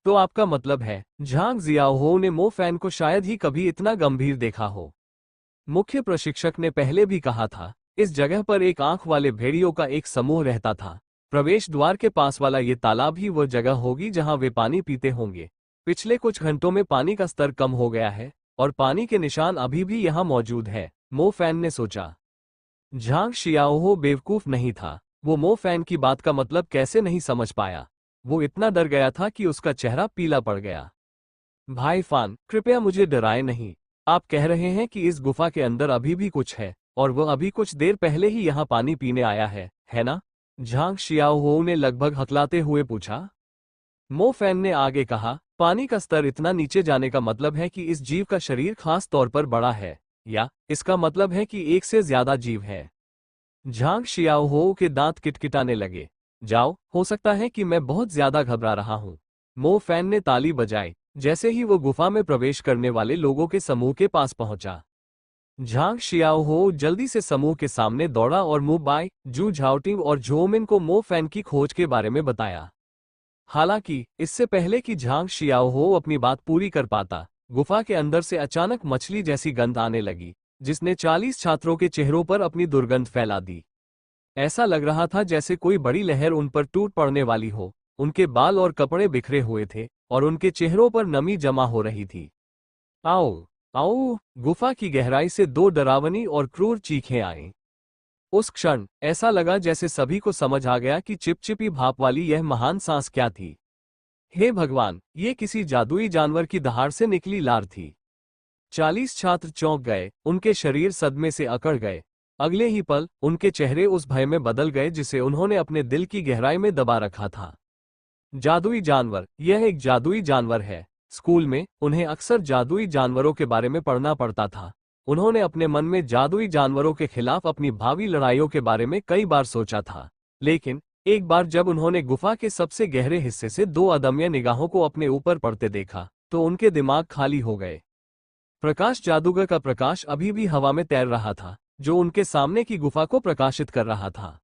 तो आपका मतलब है? झांग जियाओहो ने मो फैन को शायद ही कभी इतना गंभीर देखा हो। मुख्य प्रशिक्षक ने पहले भी कहा था, इस जगह पर एक आंख वाले भेड़ियों का एक समूह रहता था। प्रवेश द्वार के पास वाला ये तालाब ही वो जगह होगी जहां वे पानी पीते होंगे। पिछले कुछ घंटों में पानी का स्तर कम हो गया है और पानी के निशान अभी भी यहां मौजूद है, मो फैन ने सोचा। झांग शियाओहो बेवकूफ नहीं था। वो मो फैन की बात का मतलब कैसे नहीं समझ पाया। वो इतना डर गया था कि उसका चेहरा पीला पड़ गया। भाई फान, कृपया मुझे डराए नहीं। आप कह रहे हैं कि इस गुफा के अंदर अभी भी कुछ है और वह अभी कुछ देर पहले ही यहाँ पानी पीने आया है ना? झांग शियाओहो ने लगभग हकलाते हुए पूछा। मो फैन ने आगे कहा, पानी का स्तर इतना नीचे जाने का मतलब है कि इस जीव का शरीर खास तौर पर बड़ा है, या इसका मतलब है कि एक से ज्यादा जीव है। झांग शियाओहो के दांत किटकिटाने लगे। जाओ, हो सकता है कि मैं बहुत ज्यादा घबरा रहा हूं। मो फैन ने ताली बजाई जैसे ही वो गुफा में प्रवेश करने वाले लोगों के समूह के पास पहुंचा। झांग शियाओहो जल्दी से समूह के सामने दौड़ा और मो बाई, जू झाओटिंग और झोमिन को मो फैन की खोज के बारे में बताया। हालांकि इससे पहले कि झांग शियाओहो अपनी बात पूरी कर पाता, गुफा के अंदर से अचानक मछली जैसी गंध आने लगी, जिसने 40 छात्रों के चेहरों पर अपनी दुर्गंध फैला दी। ऐसा लग रहा था जैसे कोई बड़ी लहर उन पर टूट पड़ने वाली हो। उनके बाल और कपड़े बिखरे हुए थे और उनके चेहरों पर नमी जमा हो रही थी। आओ, आओ! गुफा की गहराई से दो डरावनी और क्रूर चीखें आईं। उस क्षण ऐसा लगा जैसे सभी को समझ आ गया कि चिपचिपी भाप वाली यह महान सांस क्या थी। हे भगवान, ये किसी जादुई जानवर की दहाड़ से निकली लार थी। 40 छात्र चौंक गए, उनके शरीर सदमे से अकड़ गए। अगले ही पल उनके चेहरे उस भय में बदल गए जिसे उन्होंने अपने दिल की गहराई में दबा रखा था। जादुई जानवर, यह एक जादुई जानवर है। स्कूल में उन्हें अक्सर जादुई जानवरों के बारे में पढ़ना पड़ता था। उन्होंने अपने मन में जादुई जानवरों के खिलाफ अपनी भावी लड़ाइयों के बारे में कई बार सोचा था। लेकिन एक बार जब उन्होंने गुफा के सबसे गहरे हिस्से से दो अदम्य निगाहों को अपने ऊपर पड़ते देखा, तो उनके दिमाग खाली हो गए। प्रकाश जादूगर का प्रकाश अभी भी हवा में तैर रहा था, जो उनके सामने की गुफा को प्रकाशित कर रहा था।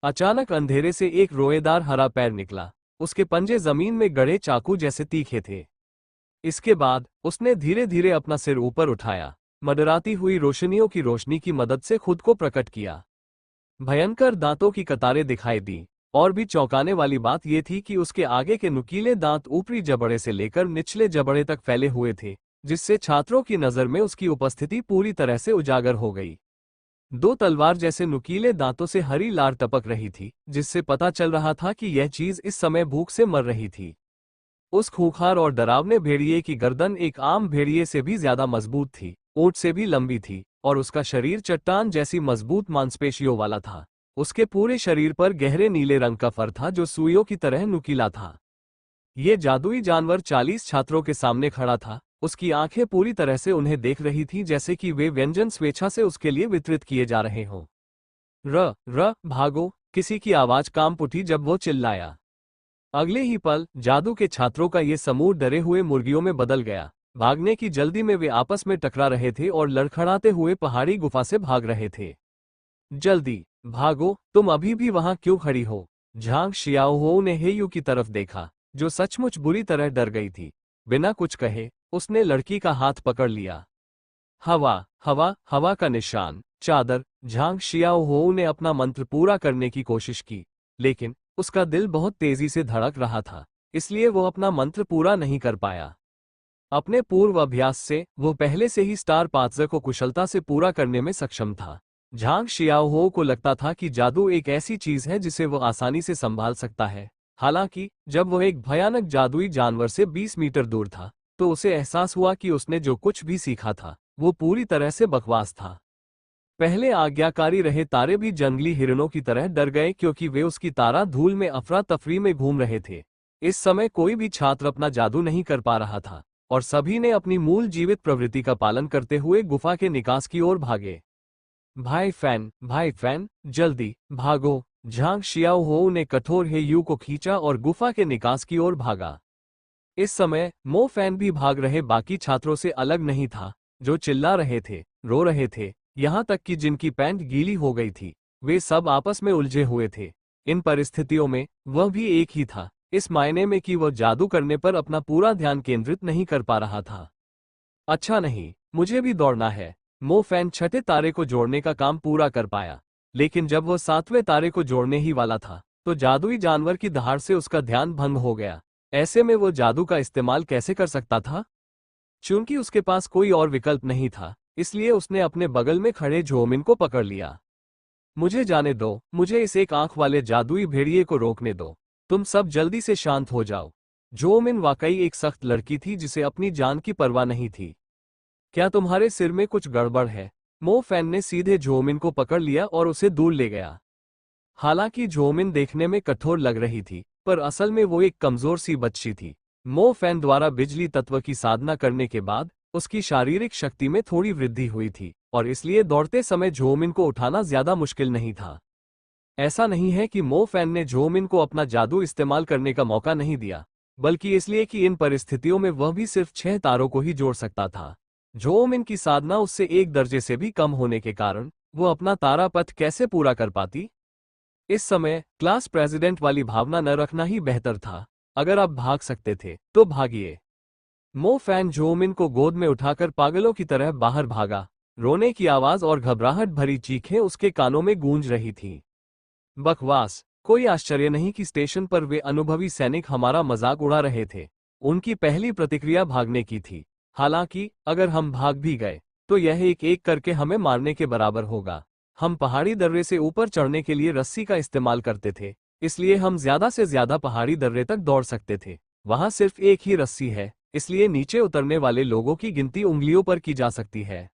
अचानक अंधेरे से एक रोएदार हरा पैर निकला। उसके पंजे जमीन में गड़े चाकू जैसे तीखे थे। इसके बाद उसने धीरे धीरे अपना सिर ऊपर उठाया, मडराती हुई रोशनियों की रोशनी की मदद से खुद को प्रकट किया। भयंकर दांतों की कतारें दिखाई दी, और भी चौंकाने वाली बात यह थी कि उसके आगे के नुकीले दांत ऊपरी जबड़े से लेकर निचले जबड़े तक फैले हुए थे, जिससे छात्रों की नजर में उसकी उपस्थिति पूरी तरह से उजागर हो गई। दो तलवार जैसे नुकीले दांतों से हरी लार टपक रही थी, जिससे पता चल रहा था कि यह चीज इस समय भूख से मर रही थी। उस खूंखार और डरावने भेड़िए की गर्दन एक आम भेड़िए से भी ज्यादा मजबूत थी, ऊंट से भी लंबी थी, और उसका शरीर चट्टान जैसी मजबूत मांसपेशियों वाला था। उसके पूरे शरीर पर गहरे नीले रंग का फर था जो सुइयों की तरह नुकीला था। ये जादुई जानवर 40 छात्रों के सामने खड़ा था। उसकी आंखें पूरी तरह से उन्हें देख रही थी, जैसे कि वे व्यंजन स्वेच्छा से उसके लिए वितरित किए जा रहे हों। भागो! किसी की आवाज कांप उठी जब वो चिल्लाया। अगले ही पल जादू के छात्रों का ये समूह डरे हुए मुर्गियों में बदल गया। भागने की जल्दी में वे आपस में टकरा रहे थे और लड़खड़ाते हुए पहाड़ी गुफा से भाग रहे थे। जल्दी भागो! तुम अभी भी वहां क्यों खड़ी हो? झांग शियाओहो ने हेयू की तरफ देखा, जो सचमुच बुरी तरह डर गई थी। बिना कुछ कहे उसने लड़की का हाथ पकड़ लिया। हवा, हवा, हवा का निशान, चादर। झांग शियाओहो ने अपना मंत्र पूरा करने की कोशिश की, लेकिन उसका दिल बहुत तेजी से धड़क रहा था, इसलिए वो अपना मंत्र पूरा नहीं कर पाया। अपने पूर्व अभ्यास से वो पहले से ही स्टार पात्जर को कुशलता से पूरा करने में सक्षम था। झांग शियाओहो को लगता था कि जादू एक ऐसी चीज है जिसे वो आसानी से संभाल सकता है। हालांकि जब वो एक भयानक जादुई जानवर से 20 मीटर दूर था, तो उसे एहसास हुआ कि उसने जो कुछ भी सीखा था वो पूरी तरह से बकवास था। पहले आज्ञाकारी रहे तारे भी जंगली हिरणों की तरह डर गए, क्योंकि वे उसकी तारा धूल में अफरा तफरी में घूम रहे थे। इस समय कोई भी छात्र अपना जादू नहीं कर पा रहा था, और सभी ने अपनी मूल जीवित प्रवृत्ति का पालन करते हुए गुफा के निकास की ओर भागे। भाई फैन, जल्दी भागो! झांग शियाओहो ने कठोर हेयू को खींचा और गुफा के निकास की ओर भागा। इस समय मो फैन भी भाग रहे बाकी छात्रों से अलग नहीं था, जो चिल्ला रहे थे, रो रहे थे, यहाँ तक कि जिनकी पैंट गीली हो गई थी। वे सब आपस में उलझे हुए थे। इन परिस्थितियों में वह भी एक ही था, इस मायने में कि वह जादू करने पर अपना पूरा ध्यान केंद्रित नहीं कर पा रहा था। अच्छा नहीं, मुझे भी दौड़ना है। मो फैन छठे तारे को जोड़ने का काम पूरा कर पाया, लेकिन जब वह 7वें तारे को जोड़ने ही वाला था, तो जादुई जानवर की दहाड़ से उसका ध्यान भंग हो गया। ऐसे में वो जादू का इस्तेमाल कैसे कर सकता था? चूंकि उसके पास कोई और विकल्प नहीं था, इसलिए उसने अपने बगल में खड़े झोमिन को पकड़ लिया। मुझे जाने दो, मुझे इस एक आंख वाले जादुई भेड़िए को रोकने दो। तुम सब जल्दी से शांत हो जाओ। झोमिन वाकई एक सख्त लड़की थी जिसे अपनी जान की परवाह नहीं थी। क्या तुम्हारे सिर में कुछ गड़बड़ है? मो फैन ने सीधे झोमिन को पकड़ लिया और उसे दूर ले गया। हालांकि झोमिन देखने में कठोर लग रही थी, पर असल में वो एक कमजोर सी बच्ची थी। मो फैन द्वारा बिजली तत्व की साधना करने के बाद उसकी शारीरिक शक्ति में थोड़ी वृद्धि हुई थी, और इसलिए दौड़ते समय झोमिन को उठाना ज्यादा मुश्किल नहीं था। ऐसा नहीं है कि मो फैन ने झोमिन को अपना जादू इस्तेमाल करने का मौका नहीं दिया, बल्कि इसलिए कि इन परिस्थितियों में वह भी सिर्फ 6 तारों को ही जोड़ सकता था। झोमिन की साधना उससे 1 दर्जे से भी कम होने के कारण वो अपना तारा पथ कैसे पूरा कर पाती? इस समय क्लास प्रेसिडेंट वाली भावना न रखना ही बेहतर था। अगर आप भाग सकते थे तो भागिए। मो फैन जोमिन को गोद में उठाकर पागलों की तरह बाहर भागा। रोने की आवाज और घबराहट भरी चीखें उसके कानों में गूंज रही थीं। बकवास। कोई आश्चर्य नहीं कि स्टेशन पर वे अनुभवी सैनिक हमारा मजाक उड़ा रहे थे। उनकी पहली प्रतिक्रिया भागने की थी। हालांकि अगर हम भाग भी गए तो यह एक एक करके हमें मारने के बराबर होगा। हम पहाड़ी दर्रे से ऊपर चढ़ने के लिए रस्सी का इस्तेमाल करते थे, इसलिए हम ज्यादा से ज्यादा पहाड़ी दर्रे तक दौड़ सकते थे। वहां सिर्फ एक ही रस्सी है, इसलिए नीचे उतरने वाले लोगों की गिनती उंगलियों पर की जा सकती है।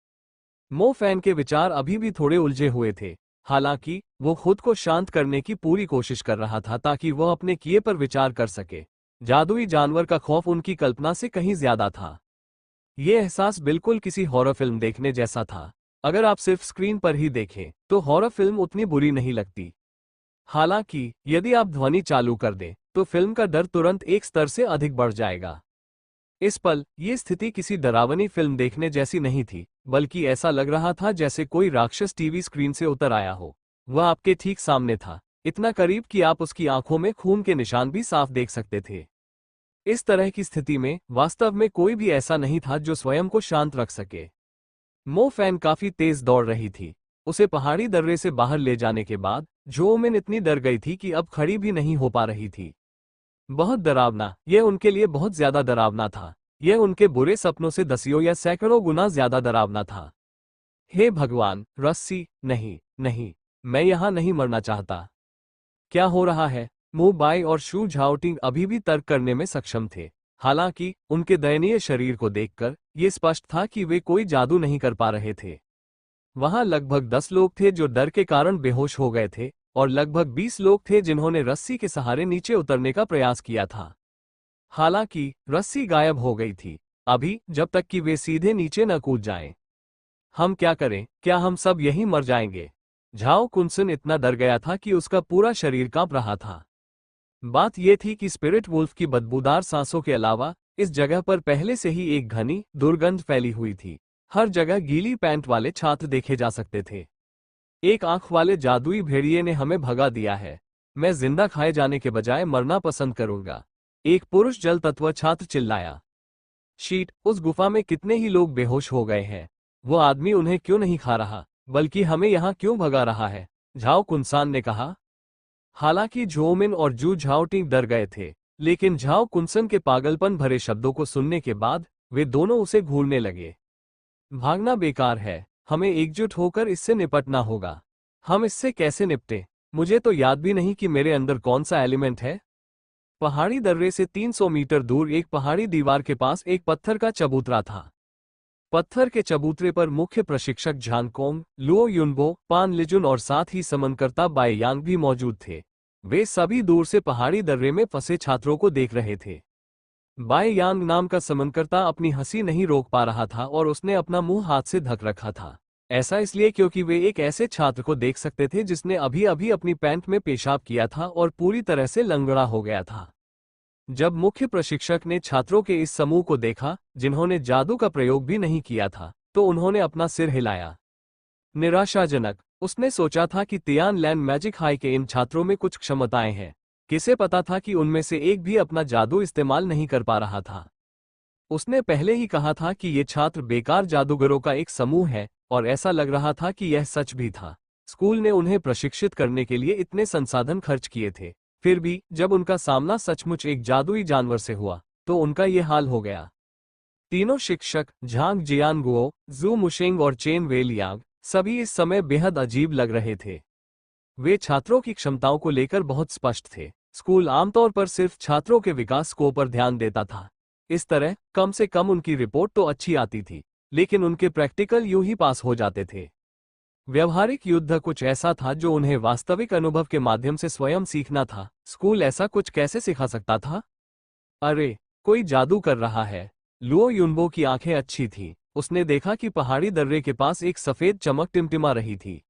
मो फैन के विचार अभी भी थोड़े उलझे हुए थे। हालांकि वो खुद को शांत करने की पूरी कोशिश कर रहा था ताकि वह अपने किए पर विचार कर सके। जादुई जानवर का खौफ उनकी कल्पना से कहीं ज्यादा था। ये एहसास बिल्कुल किसी हॉरर फिल्म देखने जैसा था। अगर आप सिर्फ स्क्रीन पर ही देखें तो हॉरर फिल्म उतनी बुरी नहीं लगती। हालांकि यदि आप ध्वनि चालू कर दें तो फिल्म का डर तुरंत एक स्तर से अधिक बढ़ जाएगा। इस पल ये स्थिति किसी डरावनी फिल्म देखने जैसी नहीं थी, बल्कि ऐसा लग रहा था जैसे कोई राक्षस टीवी स्क्रीन से उतर आया हो। वह आपके ठीक सामने था, इतना करीब कि आप उसकी आंखों में खून के निशान भी साफ देख सकते थे। इस तरह की स्थिति में वास्तव में कोई भी ऐसा नहीं था जो स्वयं को शांत रख सके। मो फैन काफी तेज दौड़ रही थी। उसे पहाड़ी दर्रे से बाहर ले जाने के बाद जोमिन इतनी डर गई थी कि अब खड़ी भी नहीं हो पा रही थी। बहुत डरावना, यह उनके लिए बहुत ज्यादा डरावना था। यह उनके बुरे सपनों से दसियों या सैकड़ों गुना ज्यादा डरावना था। हे भगवान, रस्सी, नहीं, नहीं, मैं यहां नहीं मरना चाहता। क्या हो रहा है? मु बाई और शू झाओटिंग अभी भी तर्क करने में सक्षम थे। हालांकि उनके दयनीय शरीर को देखकर यह स्पष्ट था कि वे कोई जादू नहीं कर पा रहे थे। वहां लगभग 10 लोग थे जो डर के कारण बेहोश हो गए थे, और लगभग 20 लोग थे जिन्होंने रस्सी के सहारे नीचे उतरने का प्रयास किया था। हालांकि रस्सी गायब हो गई थी, अभी जब तक कि वे सीधे नीचे न कूद जाएं। हम क्या करें? क्या हम सब यहीं मर जाएंगे? झाओ कुनसन इतना डर गया था कि उसका पूरा शरीर कांप रहा था। बात यह थी कि स्पिरिट वुल्फ की बदबूदार सांसों के अलावा इस जगह पर पहले से ही एक घनी दुर्गंध फैली हुई थी। हर जगह गीली पैंट वाले छात्र देखे जा सकते थे। एक आंख वाले जादुई भेड़िए ने हमें भगा दिया है। मैं जिंदा खाए जाने के बजाय मरना पसंद करूंगा, एक पुरुष जल तत्व छात्र चिल्लाया। शीट, उस गुफा में कितने ही लोग बेहोश हो गए हैं। वो आदमी उन्हें क्यों नहीं खा रहा, बल्कि हमें यहाँ क्यों भगा रहा है? झाओ कुनसान ने कहा। हालांकि जोमिन और जू झाओटिंग डर गए थे, लेकिन झाओ कुनसन के पागलपन भरे शब्दों को सुनने के बाद वे दोनों उसे घूरने लगे। भागना बेकार है, हमें एकजुट होकर इससे निपटना होगा। हम इससे कैसे निपटे? मुझे तो याद भी नहीं कि मेरे अंदर कौन सा एलिमेंट है। पहाड़ी दर्रे से 300 मीटर दूर एक पहाड़ी दीवार के पास एक पत्थर का चबूतरा था। पत्थर के चबूतरे पर मुख्य प्रशिक्षक झानकोंग, लुओ युनबो, पान लिजुन और साथ ही समनकर्ता बाय यांग भी मौजूद थे। वे सभी दूर से पहाड़ी दर्रे में फंसे छात्रों को देख रहे थे। बाय यांग नाम का समनकर्ता अपनी हंसी नहीं रोक पा रहा था और उसने अपना मुंह हाथ से ढक रखा था। ऐसा इसलिए क्योंकि वे एक ऐसे छात्र को देख सकते थे जिसने अभी अभी अपनी पैंट में पेशाब किया था और पूरी तरह से लंगड़ा हो गया था। जब मुख्य प्रशिक्षक ने छात्रों के इस समूह को देखा जिन्होंने जादू का प्रयोग भी नहीं किया था, तो उन्होंने अपना सिर हिलाया। निराशाजनक, उसने सोचा था कि तियान लैंड मैजिक हाई के इन छात्रों में कुछ क्षमताएं हैं। किसे पता था कि उनमें से एक भी अपना जादू इस्तेमाल नहीं कर पा रहा था। उसने पहले ही कहा था कि ये छात्र बेकार जादूगरों का एक समूह है, और ऐसा लग रहा था कि यह सच भी था। स्कूल ने उन्हें प्रशिक्षित करने के लिए इतने संसाधन खर्च किए थे, फिर भी जब उनका सामना सचमुच एक जादुई जानवर से हुआ तो उनका ये हाल हो गया। तीनों शिक्षक झांग जियानगुओ, जू मुशेंग और चेन वेलियांग सभी इस समय बेहद अजीब लग रहे थे। वे छात्रों की क्षमताओं को लेकर बहुत स्पष्ट थे। स्कूल आमतौर पर सिर्फ छात्रों के विकास को पर ध्यान देता था। इस तरह कम से कम उनकी रिपोर्ट तो अच्छी आती थी, लेकिन उनके प्रैक्टिकल यूं ही पास हो जाते थे। व्यवहारिक युद्ध कुछ ऐसा था जो उन्हें वास्तविक अनुभव के माध्यम से स्वयं सीखना था। स्कूल ऐसा कुछ कैसे सिखा सकता था? अरे, कोई जादू कर रहा है। लुओ युनबो की आंखें अच्छी थीं। उसने देखा कि पहाड़ी दर्रे के पास एक सफेद चमक टिमटिमा रही थी।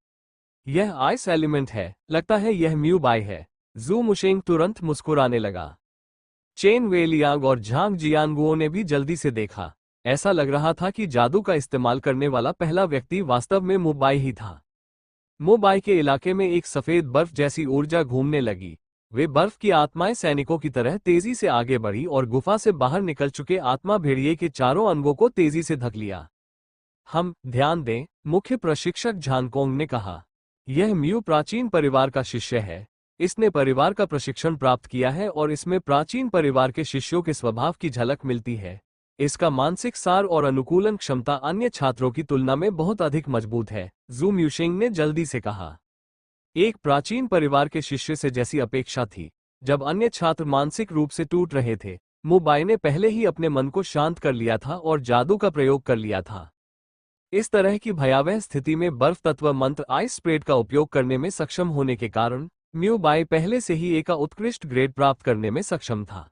यह आइस एलिमेंट है, लगता है यह म्यू बाई है। जू मुशेंग तुरंत मुस्कुराने लगा। चेन वेलियांग और झांग जियानगुओ ने भी जल्दी से देखा। ऐसा लग रहा था कि जादू का इस्तेमाल करने वाला पहला व्यक्ति वास्तव में मुबाई ही था। मुबाई के इलाके में एक सफेद बर्फ जैसी ऊर्जा घूमने लगी। वे बर्फ की आत्माएं सैनिकों की तरह तेजी से आगे बढ़ी और गुफा से बाहर निकल चुके आत्मा भेड़िए के चारों अंगों को तेजी से धक लिया। हम ध्यान दें, मुख्य प्रशिक्षक झानकोंग ने कहा। यह म्यू प्राचीन परिवार का शिष्य है। इसने परिवार का प्रशिक्षण प्राप्त किया है और इसमें प्राचीन परिवार के शिष्यों के स्वभाव की झलक मिलती है। इसका मानसिक सार और अनुकूलन क्षमता अन्य छात्रों की तुलना में बहुत अधिक मजबूत है, जू म्यूशिंग ने जल्दी से कहा। एक प्राचीन परिवार के शिष्य से जैसी अपेक्षा थी। जब अन्य छात्र मानसिक रूप से टूट रहे थे, मुबाई ने पहले ही अपने मन को शांत कर लिया था और जादू का प्रयोग कर लिया था। इस तरह की भयावह स्थिति में बर्फ तत्व मंत्र आइस स्प्रेड का उपयोग करने में सक्षम होने के कारण म्यूबाई पहले से ही एक उत्कृष्ट ग्रेड प्राप्त करने में सक्षम था।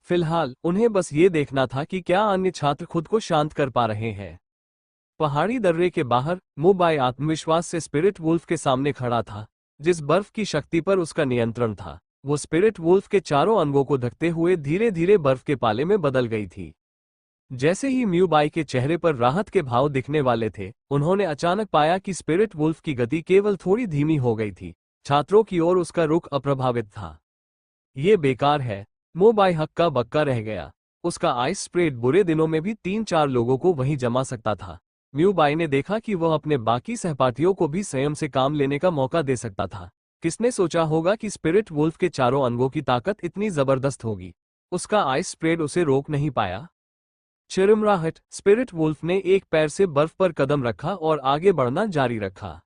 फिलहाल उन्हें बस ये देखना था कि क्या अन्य छात्र खुद को शांत कर पा रहे हैं। पहाड़ी दर्रे के बाहर मुबाई आत्मविश्वास से स्पिरिट वुल्फ के सामने खड़ा था। जिस बर्फ की शक्ति पर उसका नियंत्रण था, वो स्पिरिट वुल्फ के चारों अंगों को धकते हुए धीरे धीरे बर्फ के पाले में बदल गई थी। जैसे ही म्यूबाई के चेहरे पर राहत के भाव दिखने वाले थे, उन्होंने अचानक पाया कि स्पिरिट वुल्फ की गति केवल थोड़ी धीमी हो गई थी। छात्रों की ओर उसका रुख अप्रभावित था। ये बेकार है, मुबाई हक्का बक्का रह गया। उसका आइस स्प्रेड बुरे दिनों में भी 3-4 लोगों को वहीं जमा सकता था। म्यूबाई ने देखा कि वह अपने बाकी सहपाठियों को भी स्वयं से काम लेने का मौका दे सकता था। किसने सोचा होगा कि स्पिरिट वुल्फ के चारों अंगों की ताकत इतनी जबरदस्त होगी। उसका आइस स्प्रेड उसे रोक नहीं पाया। चिरमराहट, स्पिरिट वुल्फ ने एक पैर से बर्फ पर कदम रखा और आगे बढ़ना जारी रखा।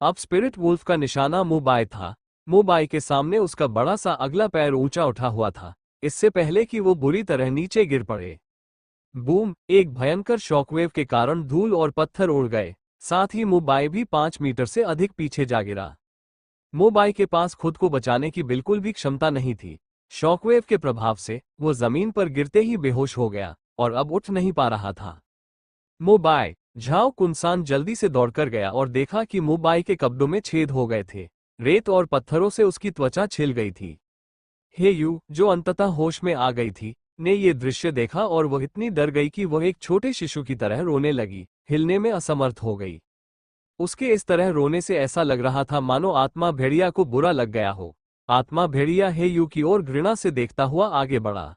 अब स्पिरिट वुल्फ का निशाना मुबाई था। मुबाई के सामने उसका बड़ा सा अगला पैर ऊंचा उठा हुआ था, इससे पहले कि वो बुरी तरह नीचे गिर पड़े। बूम! एक भयंकर शॉकवेव के कारण धूल और पत्थर उड़ गए। साथ ही मुबाई भी 5 मीटर से अधिक पीछे जा गिरा। मुबाई के पास खुद को बचाने की बिल्कुल भी क्षमता नहीं थी। शॉकवेव के प्रभाव से वो जमीन पर गिरते ही बेहोश हो गया और अब उठ नहीं पा रहा था। मुबाई! झाओ कुनसान जल्दी से दौड़कर गया और देखा कि मुबाई के कब्डों में छेद हो गए थे। रेत और पत्थरों से उसकी त्वचा छिल गई थी। हे यू, जो अंततः होश में आ गई थी, ने ये दृश्य देखा और वह इतनी डर गई कि वह एक छोटे शिशु की तरह रोने लगी, हिलने में असमर्थ हो गई। उसके इस तरह रोने से ऐसा लग रहा था मानो आत्मा भेड़िया को बुरा लग गया हो। आत्मा भेड़िया हे यू की ओर घृणा से देखता हुआ आगे बढ़ा।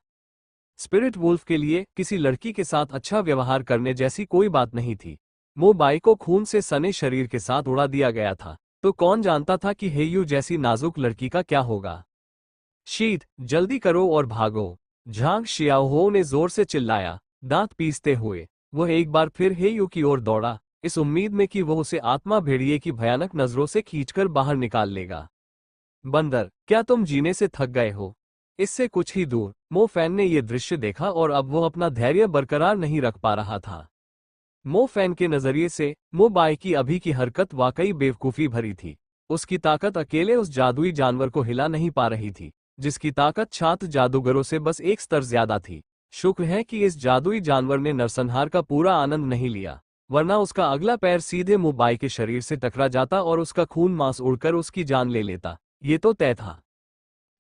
स्पिरिट वुल्फ के लिए किसी लड़की के साथ अच्छा व्यवहार करने जैसी कोई बात नहीं थी। मुबाई को खून से सने शरीर के साथ उड़ा दिया गया था, तो कौन जानता था कि हेयू जैसी नाजुक लड़की का क्या होगा। शीत, जल्दी करो और भागो! झांग शियाओहो ने जोर से चिल्लाया, दांत पीसते हुए। वह एक बार फिर हेयू की ओर दौड़ा, इस उम्मीद में कि वह उसे आत्मा भेड़िए की भयानक नजरों से खींचकर बाहर निकाल लेगा। बंदर, क्या तुम जीने से थक गए हो? इससे कुछ ही दूर मो फैन ने यह दृश्य देखा और अब वो अपना धैर्य बरकरार नहीं रख पा रहा था। मो फैन के नजरिए से मुबाई की अभी की हरकत वाकई बेवकूफी भरी थी। उसकी ताकत अकेले उस जादुई जानवर को हिला नहीं पा रही थी, जिसकी ताकत छात्र जादूगरों से बस एक स्तर ज्यादा थी। शुक्र है कि इस जादुई जानवर ने नरसंहार का पूरा आनंद नहीं लिया, वरना उसका अगला पैर सीधे मुबाई के शरीर से टकरा जाता और उसका खून मांस उड़कर उसकी जान ले लेता। ये तो तय था।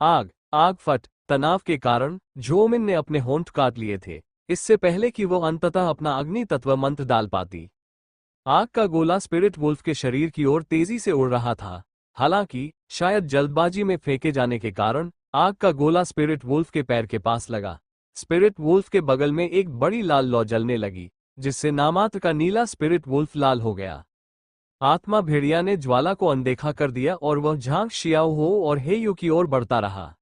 आग फट! तनाव के कारण झोमिन ने अपने होंठ काट लिए थे, इससे पहले कि वो अंततः अपना अग्नि तत्व मंत्र डाल पाती। आग का गोला स्पिरिट वुल्फ के शरीर की ओर तेजी से उड़ रहा था। हालांकि शायद जल्दबाजी में फेंके जाने के कारण आग का गोला स्पिरिट वुल्फ के पैर के पास लगा। स्पिरिट वुल्फ के बगल में एक बड़ी लाल लौ जलने लगी, जिससे नामात्र का नीला स्पिरिट वुल्फ लाल हो गया। आत्मा भेड़िया ने ज्वाला को अनदेखा कर दिया और वह झांग शियाओहो और हेयू की ओर बढ़ता रहा।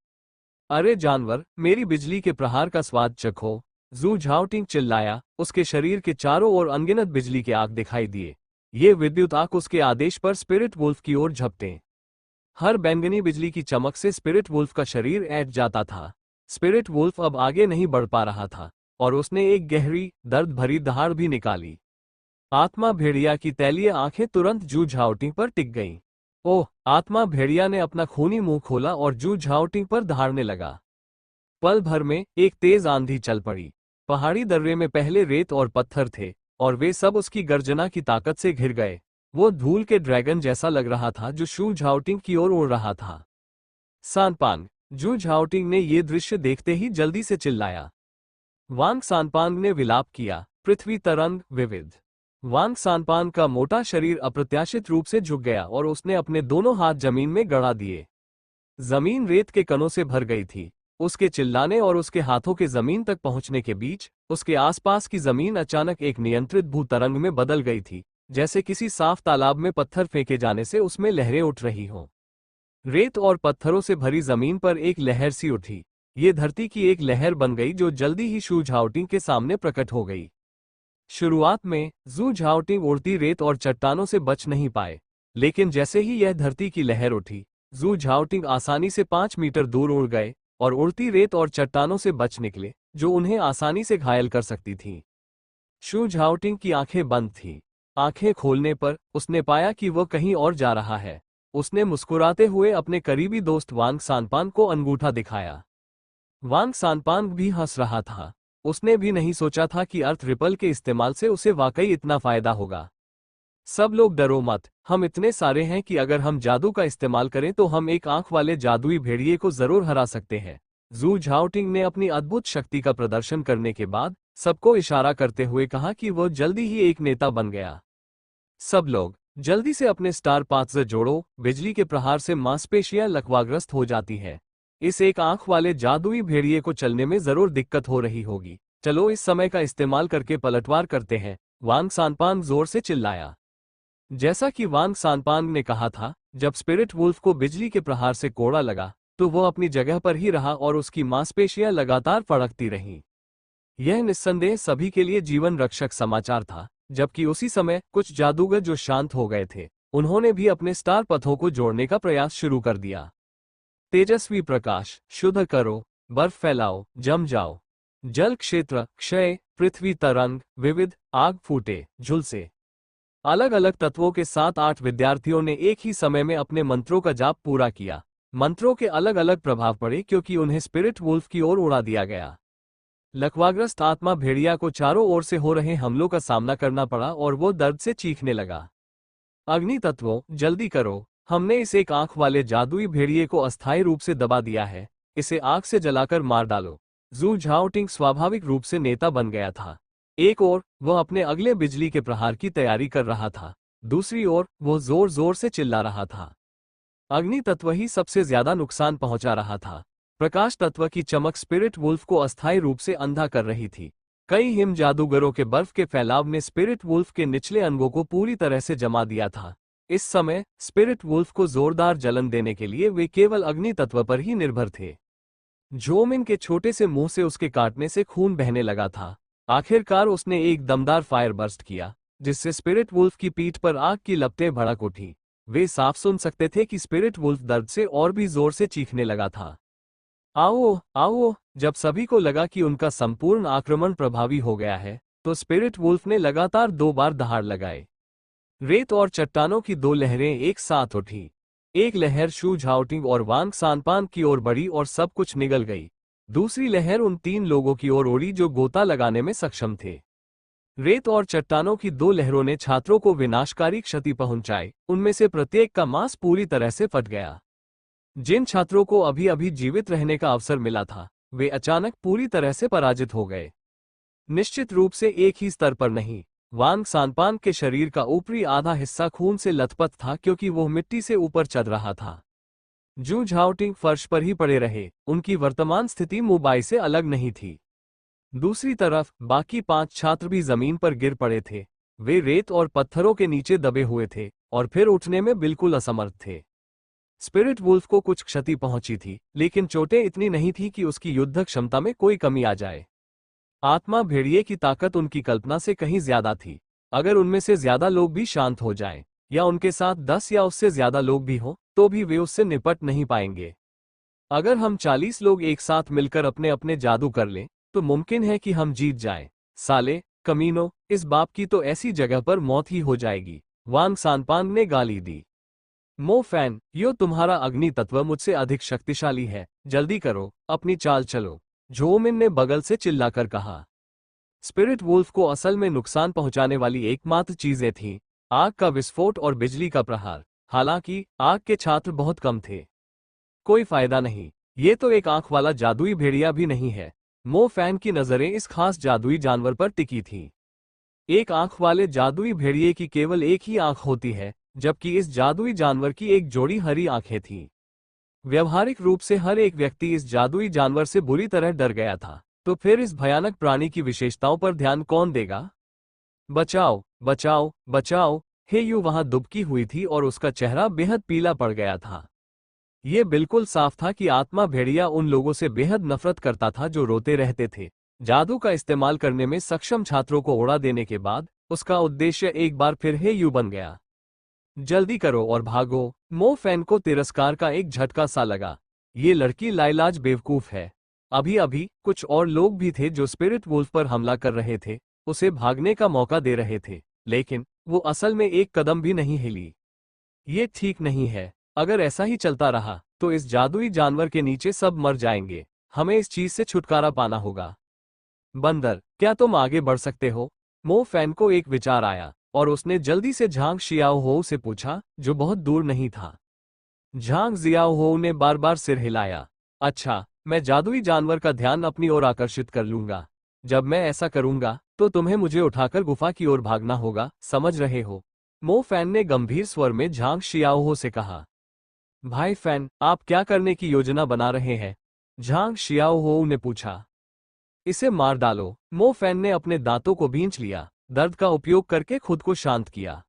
अरे जानवर, मेरी बिजली के प्रहार का स्वाद चखो! जू झाओटिंग चिल्लाया। उसके शरीर के चारों ओर अनगिनत बिजली के आग दिखाई दिए। ये विद्युत आग उसके आदेश पर स्पिरिट वुल्फ की ओर झपटे। हर बैंगनी बिजली की चमक से स्पिरिट वुल्फ का शरीर ऐंठ जाता था। स्पिरिट वुल्फ अब आगे नहीं बढ़ पा रहा था और उसने एक गहरी, दर्द भरी दहाड़ भी निकाली। आत्मा भेड़िया की तैलीय आंखें तुरंत जू झाओटिंग पर टिक गईं। ओह! आत्मा भेड़िया ने अपना खूनी मुंह खोला और जू झाओटिंग पर दहाड़ने लगा। पल भर में एक तेज आंधी चल पड़ी। पहाड़ी दर्रे में पहले रेत और पत्थर थे और वे सब उसकी गर्जना की ताकत से घिर गए। वो धूल के ड्रैगन जैसा लग रहा था जो शू झाओटिंग की ओर उड़ रहा था। सानपांग! जू झाओटिंग ने ये दृश्य देखते ही जल्दी से चिल्लाया। वांग सानपांग ने विलाप किया, पृथ्वी तरंग विविध! वांग सानपांग का मोटा शरीर अप्रत्याशित रूप से झुक गया और उसने अपने दोनों हाथ जमीन में गड़ा दिए। जमीन रेत के कणों से भर गई थी। उसके चिल्लाने और उसके हाथों के जमीन तक पहुंचने के बीच उसके आसपास की जमीन अचानक एक नियंत्रित भूतरंग में बदल गई थी, जैसे किसी साफ तालाब में पत्थर फेंके जाने से उसमें लहरें उठ रही हों। रेत और पत्थरों से भरी जमीन पर एक लहर सी उठी। ये धरती की एक लहर बन गई जो जल्दी ही शू झाओटिंग के सामने प्रकट हो गई। शुरुआत में जू झाओटिंग उड़ती रेत और चट्टानों से बच नहीं पाए, लेकिन जैसे ही यह धरती की लहर उठी, जू झाओटिंग आसानी से 5 मीटर दूर उड़ गए और उड़ती रेत और चट्टानों से बच निकले, जो उन्हें आसानी से घायल कर सकती थीं। शू झाओटिंग की आंखें बंद थीं। आंखें खोलने पर उसने पाया कि वह कहीं और जा रहा है। उसने मुस्कुराते हुए अपने करीबी दोस्त वांग सानपान को अंगूठा दिखाया। वांग सानपान भी हंस रहा था। उसने भी नहीं सोचा था कि अर्थ रिपल के इस्तेमाल से उसे वाकई इतना फायदा होगा। सब लोग डरो मत, हम इतने सारे हैं कि अगर हम जादू का इस्तेमाल करें तो हम एक आंख वाले जादुई भेड़िए को जरूर हरा सकते हैं। जू झाओटिंग ने अपनी अद्भुत शक्ति का प्रदर्शन करने के बाद सबको इशारा करते हुए कहा कि वह जल्दी ही एक नेता बन गया। सब लोग जल्दी से अपने स्टार पाथ्स जोड़ो, बिजली के प्रहार से मांसपेशियां लकवाग्रस्त हो जाती है। इस एक आंख वाले जादुई भेड़िए को चलने में जरूर दिक्कत हो रही होगी। चलो इस समय का इस्तेमाल करके पलटवार करते हैं, वांग सानपांग जोर से चिल्लाया। जैसा कि वांग सानपांग ने कहा था, जब स्पिरिट वुल्फ को बिजली के प्रहार से कोड़ा लगा तो वह अपनी जगह पर ही रहा और उसकी मांसपेशियां लगातार फड़कती रहीं। यह निस्संदेह सभी के लिए जीवन रक्षक समाचार था, जबकि उसी समय कुछ जादूगर जो शांत हो गए थे, उन्होंने भी अपने स्टार पथों को जोड़ने का प्रयास शुरू कर दिया। तेजस्वी प्रकाश, शुद्ध करो, बर्फ फैलाओ, जम जाओ। जल क्षेत्र, क्षय, पृथ्वी तरंग, विविध, आग फूटे, झुलसे। अलग अलग तत्वों के 7-8 विद्यार्थियों ने एक ही समय में अपने मंत्रों का जाप पूरा किया। मंत्रों के अलग अलग प्रभाव पड़े क्योंकि उन्हें स्पिरिट वुल्फ की ओर उड़ा दिया गया। लकवाग्रस्त आत्मा भेड़िया को चारों ओर से हो रहे हमलों का सामना करना पड़ा और वो दर्द से चीखने लगा। अग्नि तत्वों, जल्दी करो, हमने इस एक आंख वाले जादुई भेड़िए को अस्थायी रूप से दबा दिया है, इसे आग से जलाकर मार डालो। जू झाओटिंग स्वाभाविक रूप से नेता बन गया था। एक ओर वह अपने अगले बिजली के प्रहार की तैयारी कर रहा था, दूसरी ओर वह जोर जोर से चिल्ला रहा था। अग्नि तत्व ही सबसे ज्यादा नुकसान पहुंचा रहा था। प्रकाश तत्व की चमक स्पिरिट वुल्फ को अस्थायी रूप से अंधा कर रही थी। कई हिम जादूगरों के बर्फ के फैलाव ने स्पिरिट वुल्फ के निचले अंगों को पूरी तरह से जमा दिया था। इस समय स्पिरिट वुल्फ को जोरदार जलन देने के लिए वे केवल अग्नि तत्व पर ही निर्भर थे। जोमिन के छोटे से मुंह से उसके काटने से खून बहने लगा था। आखिरकार उसने एक दमदार फायर बर्स्ट किया, जिससे स्पिरिट वुल्फ की पीठ पर आग की लपटें भड़क उठी। वे साफ सुन सकते थे कि स्पिरिट वुल्फ दर्द से और भी जोर से चीखने लगा था। आओ आओ। जब सभी को लगा कि उनका संपूर्ण आक्रमण प्रभावी हो गया है, तो स्पिरिट वुल्फ ने लगातार 2 बार दहाड़ लगाए। रेत और चट्टानों की 2 लहरें एक साथ उठी। एक लहर शू झाओटिंग और वांग सानपान की ओर बढ़ी और सब कुछ निगल गई। दूसरी लहर उन 3 लोगों की ओर उड़ी जो गोता लगाने में सक्षम थे। रेत और चट्टानों की 2 लहरों ने छात्रों को विनाशकारी क्षति पहुंचाई। उनमें से प्रत्येक का मांस पूरी तरह से फट गया। जिन छात्रों को अभी अभी जीवित रहने का अवसर मिला था, वे अचानक पूरी तरह से पराजित हो गए। निश्चित रूप से एक ही स्तर पर नहीं। वांग सानपान के शरीर का ऊपरी आधा हिस्सा खून से लथपथ था क्योंकि वो मिट्टी से ऊपर चढ़ रहा था। जू झाओटिंग फर्श पर ही पड़े रहे। उनकी वर्तमान स्थिति मुबाई से अलग नहीं थी। दूसरी तरफ बाकी 5 छात्र भी जमीन पर गिर पड़े थे। वे रेत और पत्थरों के नीचे दबे हुए थे और फिर उठने में बिल्कुल असमर्थ थे। स्पिरिट वुल्फ को कुछ क्षति पहुंची थी, लेकिन चोटें इतनी नहीं थी कि उसकी युद्ध क्षमता में कोई कमी आ जाए। आत्मा भेड़िए की ताकत उनकी कल्पना से कहीं ज्यादा थी। अगर उनमें से ज्यादा लोग भी शांत हो जाएं, या उनके साथ 10 या उससे ज्यादा लोग भी हों, तो भी वे उससे निपट नहीं पाएंगे। अगर हम 40 लोग एक साथ मिलकर अपने अपने जादू कर लें, तो मुमकिन है कि हम जीत जाएं। साले कमीनो, इस बाप की तो ऐसी जगह पर मौत ही हो जाएगी, वांग सानपान ने गाली दी। मो फैन, यो तुम्हारा अग्नि तत्व मुझसे अधिक शक्तिशाली है, जल्दी करो, अपनी चाल चलो, जोमिन ने बगल से चिल्लाकर कहा। स्पिरिट वुल्फ को असल में नुकसान पहुंचाने वाली एकमात्र चीजें थीं आग का विस्फोट और बिजली का प्रहार। हालांकि आग के छात्र बहुत कम थे। कोई फायदा नहीं, ये तो एक आंख वाला जादुई भेड़िया भी नहीं है। मो फैन की नजरें इस खास जादुई जानवर पर टिकी थीं। एक आंख वाले जादुई भेड़िए की केवल एक ही आंख होती है, जबकि इस जादुई जानवर की एक जोड़ी हरी आंखें थीं। व्यवहारिक रूप से हर एक व्यक्ति इस जादुई जानवर से बुरी तरह डर गया था। तो फिर इस भयानक प्राणी की विशेषताओं पर ध्यान कौन देगा? बचाओ, बचाओ, बचाओ! हे यू वहां दुबकी हुई थी और उसका चेहरा बेहद पीला पड़ गया था। ये बिल्कुल साफ था कि आत्मा भेड़िया उन लोगों से बेहद नफरत करता था जो रोते रहते थे। जादू का इस्तेमाल करने में सक्षम छात्रों को उड़ा देने के बाद उसका उद्देश्य एक बार फिर हे यू बन गया। जल्दी करो और भागो! मो फैन को तिरस्कार का एक झटका सा लगा। ये लड़की लाइलाज बेवकूफ है। अभी अभी कुछ और लोग भी थे जो स्पिरिट वुल्फ पर हमला कर रहे थे, उसे भागने का मौका दे रहे थे, लेकिन वो असल में एक कदम भी नहीं हिली। ये ठीक नहीं है। अगर ऐसा ही चलता रहा तो इस जादुई जानवर के नीचे सब मर जाएंगे। हमें इस चीज से छुटकारा पाना होगा। बंदर, क्या तुम आगे बढ़ सकते हो? मो फैन को एक विचार आया और उसने जल्दी से झांग शियाओ हो से पूछा, जो बहुत दूर नहीं था। झांग जियाओ हो ने बार बार सिर हिलाया। अच्छा, मैं जादुई जानवर का ध्यान अपनी ओर आकर्षित कर लूंगा। जब मैं ऐसा करूंगा तो तुम्हें मुझे उठाकर गुफा की ओर भागना होगा, समझ रहे हो? मो फैन ने गंभीर स्वर में झांग शियाओ हो से कहा। भाई फैन, आप क्या करने की योजना बना रहे हैं? झांग शियाओ हो ने पूछा। इसे मार डालो। मो फैन ने अपने दांतों को भींच लिया, दर्द का उपयोग करके खुद को शांत किया।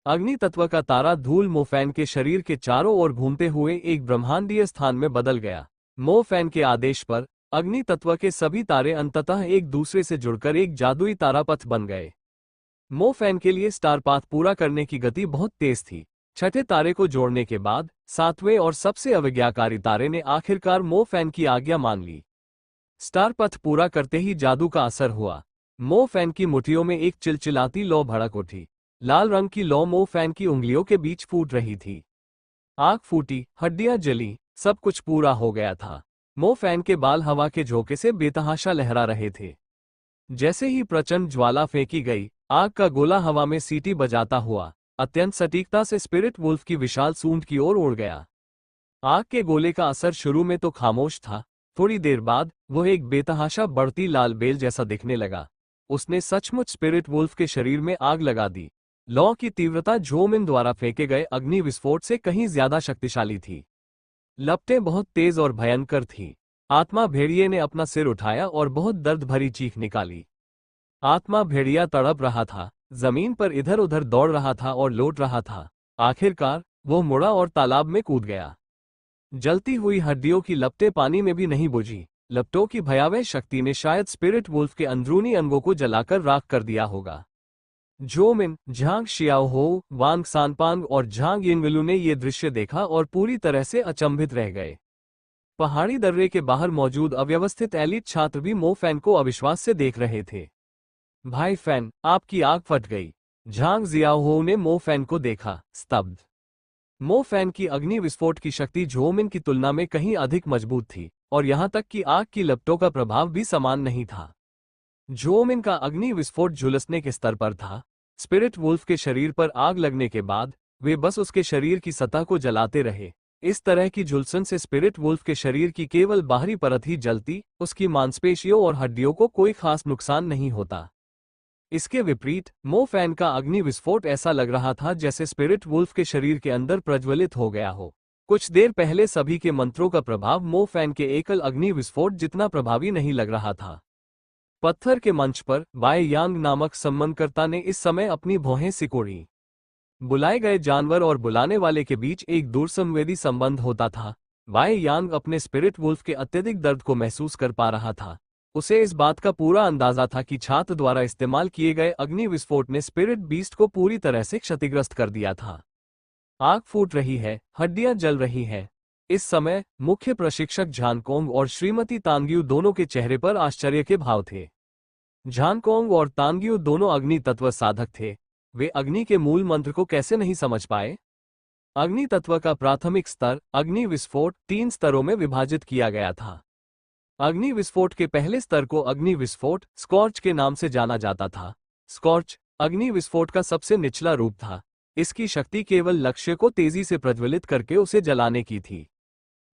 अग्नि तत्व का तारा धूल मो फैन के शरीर के चारों ओर घूमते हुए एक ब्रह्मांडीय स्थान में बदल गया। मो फैन के आदेश पर अग्नि तत्व के सभी तारे अंततः एक दूसरे से जुड़कर एक जादुई तारापथ बन गए। मो फैन के लिए स्टार पाथ पूरा करने की गति बहुत तेज थी। छठे तारे को जोड़ने के बाद सातवें और सबसे अवज्ञाकारी तारे ने आखिरकार मो फैन की आज्ञा मान ली। स्टार पथ पूरा करते ही जादू का असर हुआ। मो फैन की मुट्ठियों में एक चिलचिलाती लौ भड़क उठी। लाल रंग की लौ मो फैन की उंगलियों के बीच फूट रही थी। आग फूटी, हड्डियां जली, सब कुछ पूरा हो गया था। मो फैन के बाल हवा के झोंके से बेतहाशा लहरा रहे थे। जैसे ही प्रचंड ज्वाला फेंकी गई, आग का गोला हवा में सीटी बजाता हुआ अत्यंत सटीकता से स्पिरिट वुल्फ की विशाल सूंड की ओर उड़ गया। आग के गोले का असर शुरू में तो खामोश था, थोड़ी देर बाद वह एक बेतहाशा बढ़ती लाल बेल जैसा दिखने लगा। उसने सचमुच स्पिरिट वुल्फ के शरीर में आग लगा दी। लौ की तीव्रता झोमिन द्वारा फेंके गए अग्नि विस्फोट से कहीं ज्यादा शक्तिशाली थी। लपटें बहुत तेज और भयंकर थीं। आत्मा भेड़िए ने अपना सिर उठाया और बहुत दर्द भरी चीख निकाली। आत्मा भेड़िया तड़प रहा था, जमीन पर इधर उधर दौड़ रहा था और लौट रहा था। आखिरकार वो मुड़ा और तालाब में कूद गया। जलती हुई हड्डियों की लपटें पानी में भी नहीं बुझी। लपटों की भयावह शक्ति ने शायद स्पिरिट वुल्फ के अंदरूनी अंगों को जलाकर राख कर दिया होगा। जोमिन, झांग शियाओ हो, वांग सानपांग और झांग यिंगलू ने ये दृश्य देखा और पूरी तरह से अचंभित रह गए। पहाड़ी दर्रे के बाहर मौजूद अव्यवस्थित एलिट छात्र भी मो फैन को अविश्वास से देख रहे थे। भाई फैन, आपकी आंख फट गई। झांग जियाओहो ने मो फैन को देखा, स्तब्ध। मो फैन की अग्नि विस्फोट की शक्ति झोमिन की तुलना में कहीं अधिक मजबूत थी, और यहां तक कि आग की लपटों का प्रभाव भी समान नहीं था। झोमिन का अग्नि विस्फोट झुलसने के स्तर पर था। स्पिरिट वुल्फ के शरीर पर आग लगने के बाद वे बस उसके शरीर की सतह को जलाते रहे। इस तरह की झुलसन से स्पिरिट वुल्फ के शरीर की केवल बाहरी परत ही जलती, उसकी मांसपेशियों और हड्डियों को कोई खास नुकसान नहीं होता। इसके विपरीत मो फैन का अग्नि विस्फोट ऐसा लग रहा था जैसे स्पिरिट वुल्फ के शरीर के अंदर प्रज्वलित हो गया हो। कुछ देर पहले सभी के मंत्रों का प्रभाव मो फैन के एकल अग्नि विस्फोट जितना प्रभावी नहीं लग रहा था। पत्थर के मंच पर बाय यांग नामक सम्मानकर्ता ने इस समय अपनी भौहें सिकोड़ी। बुलाए गए जानवर और बुलाने वाले के बीच एक दूरसंवेदी संबंध होता था। बाय यांग अपने स्पिरिट वुल्फ के अत्यधिक दर्द को महसूस कर पा रहा था। उसे इस बात का पूरा अंदाजा था कि छात्र द्वारा इस्तेमाल किए गए अग्नि विस्फोट ने स्पिरिट बीस्ट को पूरी तरह से क्षतिग्रस्त कर दिया था। आग फूट रही है, हड्डियां जल रही हैं। इस समय मुख्य प्रशिक्षक झानकोंग और श्रीमती तांग्यू दोनों के चेहरे पर आश्चर्य के भाव थे। झानकोंग और तांग्यू दोनों अग्नि तत्व साधक थे। वे अग्नि के मूल मंत्र को कैसे नहीं समझ पाए? अग्नि तत्व का प्राथमिक स्तर अग्नि विस्फोट 3 स्तरों में विभाजित किया गया था। अग्नि विस्फोट के पहले स्तर को अग्नि विस्फोट स्कॉर्च के नाम से जाना जाता था। स्कॉर्च अग्नि विस्फोट का सबसे निचला रूप था। इसकी शक्ति केवल लक्ष्य को तेजी से प्रज्वलित करके उसे जलाने की थी।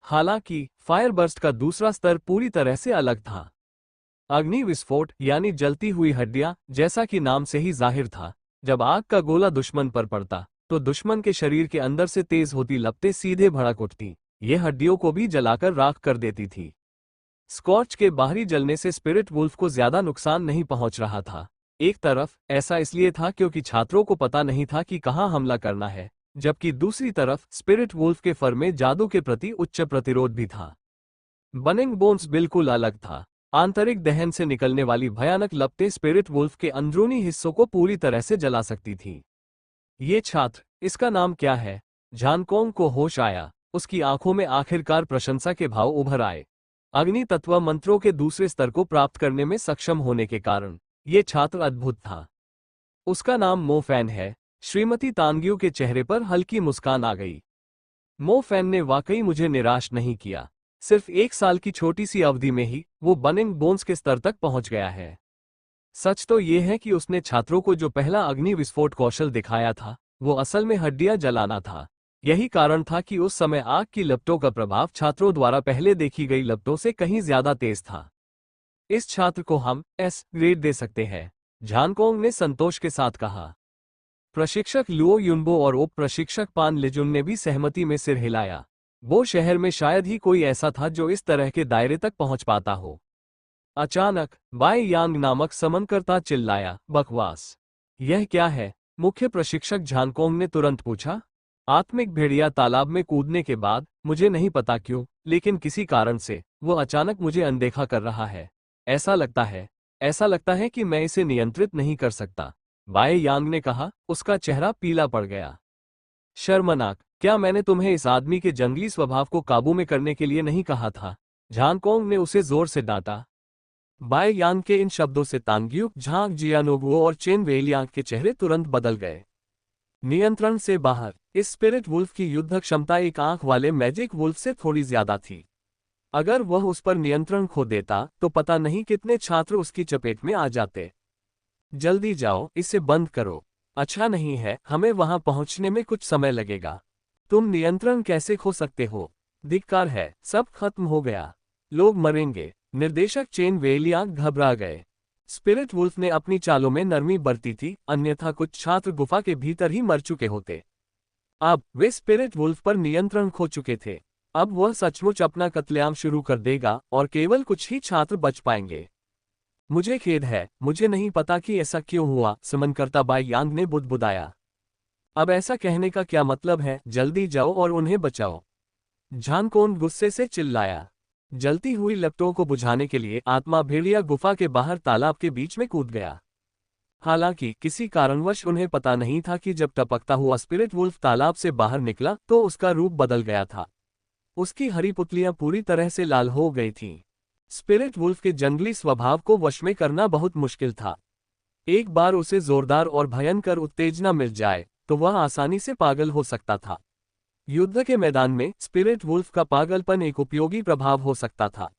हालांकि फायरबर्स्ट का दूसरा स्तर पूरी तरह से अलग था। अग्नि विस्फोट यानी जलती हुई हड्डियां, जैसा कि नाम से ही जाहिर था। जब आग का गोला दुश्मन पर पड़ता तो दुश्मन के शरीर के अंदर से तेज होती लपटें सीधे भड़क उठती। ये हड्डियों को भी जलाकर राख कर देती थी। स्कॉर्च के बाहरी जलने से स्पिरिट वुल्फ को ज्यादा नुकसान नहीं पहुंच रहा था। एक तरफ ऐसा इसलिए था क्योंकि छात्रों को पता नहीं था कि कहां हमला करना है, जबकि दूसरी तरफ स्पिरिट वुल्फ के फर में जादू के प्रति उच्च प्रतिरोध भी था। बर्निंग बोन्स बिल्कुल अलग था। आंतरिक दहन से निकलने वाली भयानक लपटें स्पिरिट वुल्फ के अंदरूनी हिस्सों को पूरी तरह से जला सकती थी। ये छात्र, इसका नाम क्या है? झानकोंग को होश आया। उसकी आंखों में आखिरकार प्रशंसा के भाव उभर आए। अग्नि तत्व मंत्रों के दूसरे स्तर को प्राप्त करने में सक्षम होने के कारण ये छात्र अद्भुत था। उसका नाम मो फैन है। श्रीमती तानग्यू के चेहरे पर हल्की मुस्कान आ गई। मो फैन ने वाकई मुझे निराश नहीं किया। सिर्फ 1 साल की छोटी सी अवधि में ही वो बर्निंग बोन्स के स्तर तक पहुंच गया है। सच तो ये है कि उसने छात्रों को जो पहला अग्नि विस्फोट कौशल दिखाया था, वो असल में हड्डियां जलाना था। यही कारण था कि उस समय आग की लपटों का प्रभाव छात्रों द्वारा पहले देखी गई लपटों से कहीं ज्यादा तेज था। इस छात्र को हम एस ग्रेड दे सकते हैं, झानकोंग ने संतोष के साथ कहा। प्रशिक्षक लुओ युनबो और उप प्रशिक्षक पान लिजुन ने भी सहमति में सिर हिलाया। वो शहर में शायद ही कोई ऐसा था जो इस तरह के दायरे तक पहुंच पाता हो। अचानक बाय यांग नामक समनकर्ता चिल्लाया, बकवास! यह क्या है? मुख्य प्रशिक्षक झानकोंग ने तुरंत पूछा। आत्मिक भेड़िया तालाब में कूदने के बाद मुझे नहीं पता क्यों, लेकिन किसी कारण से वो अचानक मुझे अनदेखा कर रहा है। ऐसा लगता है कि मैं इसे नियंत्रित नहीं कर सकता, बाय यांग ने कहा। उसका चेहरा पीला पड़ गया। शर्मनाक! क्या मैंने तुम्हें इस आदमी के जंगली स्वभाव को काबू में करने के लिए नहीं कहा था? झानकोंग ने उसे जोर से डांटा। बाय यांग के इन शब्दों से तानग्यू, झांग जियानोगुओ और चेन वेलियांग के चेहरे तुरंत बदल गए। नियंत्रण से बाहर। इस स्पिरिट वुल्फ की युद्ध क्षमता एक आंख वाले मैजिक वुल्फ से थोड़ी ज्यादा थी। अगर वह उस पर नियंत्रण खो देता तो पता नहीं कितने छात्र उसकी चपेट में आ जाते। जल्दी जाओ, इसे बंद करो। अच्छा नहीं है, हमें वहां पहुंचने में कुछ समय लगेगा। तुम नियंत्रण कैसे खो सकते हो? धिक्कार है, सब खत्म हो गया। लोग मरेंगे। निर्देशक चेन वेलियांग घबरा गए। स्पिरिट वुल्फ ने अपनी चालों में नरमी बरती थी, अन्यथा कुछ छात्र गुफा के भीतर ही मर चुके होते। अब वे स्पिरिट वुल्फ पर नियंत्रण खो चुके थे। अब वह सचमुच अपना कत्लेआम शुरू कर देगा और केवल कुछ ही छात्र बच पाएंगे। मुझे खेद है, मुझे नहीं पता कि ऐसा क्यों हुआ, समनकर्ता बाय यांग ने बुदबुदाया। अब ऐसा कहने का क्या मतलब है? जल्दी जाओ और उन्हें बचाओ, झानकोंग गुस्से से चिल्लाया। जलती हुई लपटों को बुझाने के लिए आत्मा भेड़िया गुफा के बाहर तालाब के बीच में कूद गया। हालांकि किसी कारणवश उन्हें पता नहीं था कि जब टपकता हुआ स्पिरिट वुल्फ तालाब से बाहर निकला तो उसका रूप बदल गया था। उसकी हरी पुतलियां पूरी तरह से लाल हो गई थीं। स्पिरिट वुल्फ के जंगली स्वभाव को वश में करना बहुत मुश्किल था। एक बार उसे जोरदार और भयंकर उत्तेजना मिल जाए तो वह आसानी से पागल हो सकता था। युद्ध के मैदान में स्पिरिट वुल्फ का पागलपन एक उपयोगी प्रभाव हो सकता था।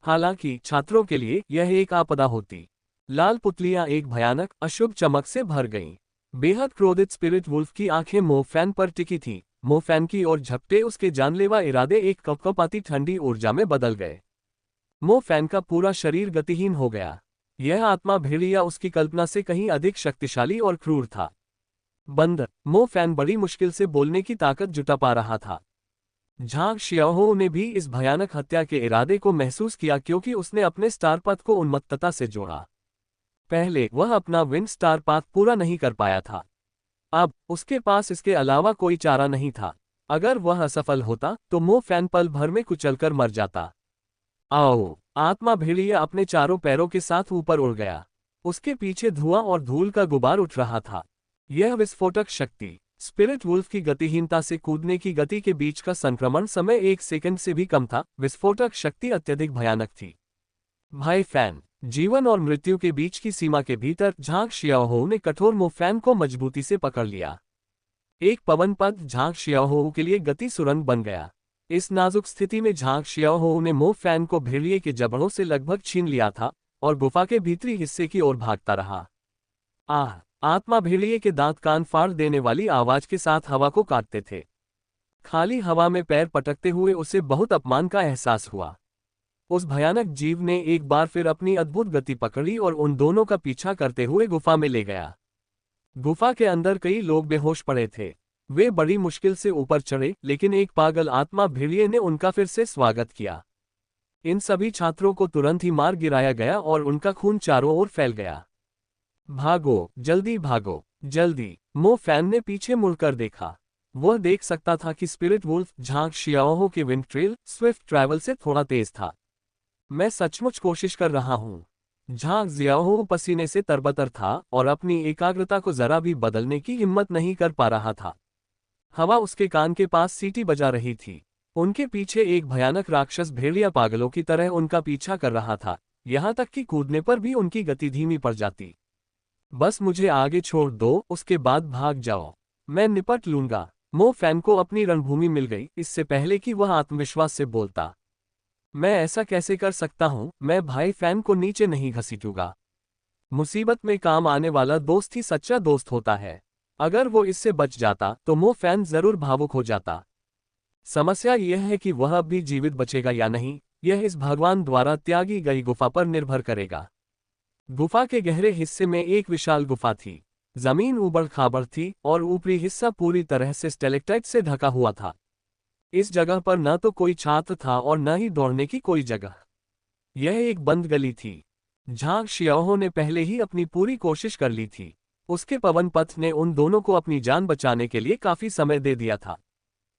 हालांकि छात्रों के लिए यह एक आपदा होती। लाल पुतलियां एक भयानक अशुभ चमक से भर गईं। बेहद क्रोधित स्पिरिट वुल्फ की आंखें मो फैन पर टिकी थीं। मो फैन की ओर झपटे उसके जानलेवा इरादे एक कपकपाती ठंडी ऊर्जा में बदल गए। मो फैन का पूरा शरीर गतिहीन हो गया। यह आत्मा भेड़िया उसकी कल्पना से कहीं अधिक शक्तिशाली और क्रूर था। बंद। मो फैन बड़ी मुश्किल से बोलने की ताकत जुटा पा रहा था। झांग शियाहो ने भी इस भयानक हत्या के इरादे को महसूस किया क्योंकि उसने अपने स्टार पाथ को उन्मत्तता से जोड़ा। पहले वह अपना विंड स्टार पाथ पूरा नहीं कर पाया था। अब उसके पास इसके अलावा कोई चारा नहीं था। अगर वह असफल होता तो मो फैन पल भर में कुचलकर मर जाता। आओ! आत्मा भेड़िया अपने चारों पैरों के साथ ऊपर उड़ गया। उसके पीछे धुआं और धूल का गुबार उठ रहा था। यह विस्फोटक शक्ति, स्पिरिट वुल्फ की गतिहीनता से कूदने की गति के बीच का संक्रमण समय 1 सेकंड से भी कम था। विस्फोटक शक्ति अत्यधिक भयानक थी। भाई फैन! जीवन और मृत्यु के बीच की सीमा के भीतर झांग शियाहो ने कठोर मो फैन को मजबूती से पकड़ लिया। एक पवन पथ झांग शियाहो के लिए गति सुरंग बन गया। इस नाजुक स्थिति में झांग शियाहो ने मो फैन को भेड़िए के जबड़ों से लगभग छीन लिया था और गुफा के भीतरी हिस्से की ओर भागता रहा। आह! आत्मा भेड़िए के दांत कान फाड़ देने वाली आवाज के साथ हवा को काटते थे। खाली हवा में पैर पटकते हुए उसे बहुत अपमान का एहसास हुआ। उस भयानक जीव ने एक बार फिर अपनी अद्भुत गति पकड़ी और उन दोनों का पीछा करते हुए गुफा में ले गया। गुफा के अंदर कई लोग बेहोश पड़े थे। वे बड़ी मुश्किल से ऊपर चढ़े, लेकिन एक पागल आत्मा भेड़िए ने उनका फिर से स्वागत किया। इन सभी छात्रों को तुरंत ही मार गिराया गया और उनका खून चारों ओर फैल गया। भागो, जल्दी भागो, जल्दी! मो फैन ने पीछे मुड़कर देखा। वह देख सकता था कि स्पिरिट वुल्फ झांग शियाओहो के विंड ट्रेल स्विफ्ट ट्रैवल से थोड़ा तेज था। मैं सचमुच कोशिश कर रहा हूँ। झांग जियाओहो पसीने से तरबतर था और अपनी एकाग्रता को जरा भी बदलने की हिम्मत नहीं कर पा रहा था। हवा उसके कान के पास सीटी बजा रही थी। उनके पीछे एक भयानक राक्षस भेड़िया पागलों की तरह उनका पीछा कर रहा था, यहाँ तक कि कूदने पर भी उनकी गति धीमी पड़ जाती। बस मुझे आगे छोड़ दो, उसके बाद भाग जाओ। मैं निपट लूंगा। मो फैन को अपनी रणभूमि मिल गई, इससे पहले कि वह आत्मविश्वास से बोलता। मैं ऐसा कैसे कर सकता हूँ? मैं भाई फैन को नीचे नहीं घसीटूंगा। मुसीबत में काम आने वाला दोस्त ही सच्चा दोस्त होता है। अगर वो इससे बच जाता तो मो फैन जरूर भावुक हो जाता। समस्या यह है कि वह अब भी जीवित बचेगा या नहीं, यह इस भगवान द्वारा त्यागी गई गुफा पर निर्भर करेगा। गुफा के गहरे हिस्से में एक विशाल गुफा थी। जमीन ऊबड़ खाबड़ थी और ऊपरी हिस्सा पूरी तरह से स्टेलेक्टाइट से ढका हुआ था। इस जगह पर न तो कोई छात्र था और न ही दौड़ने की कोई जगह। यह एक बंद गली थी। झांग शियाओहो ने पहले ही अपनी पूरी कोशिश कर ली थी। उसके पवन पथ ने उन दोनों को अपनी जान बचाने के लिए काफी समय दे दिया था।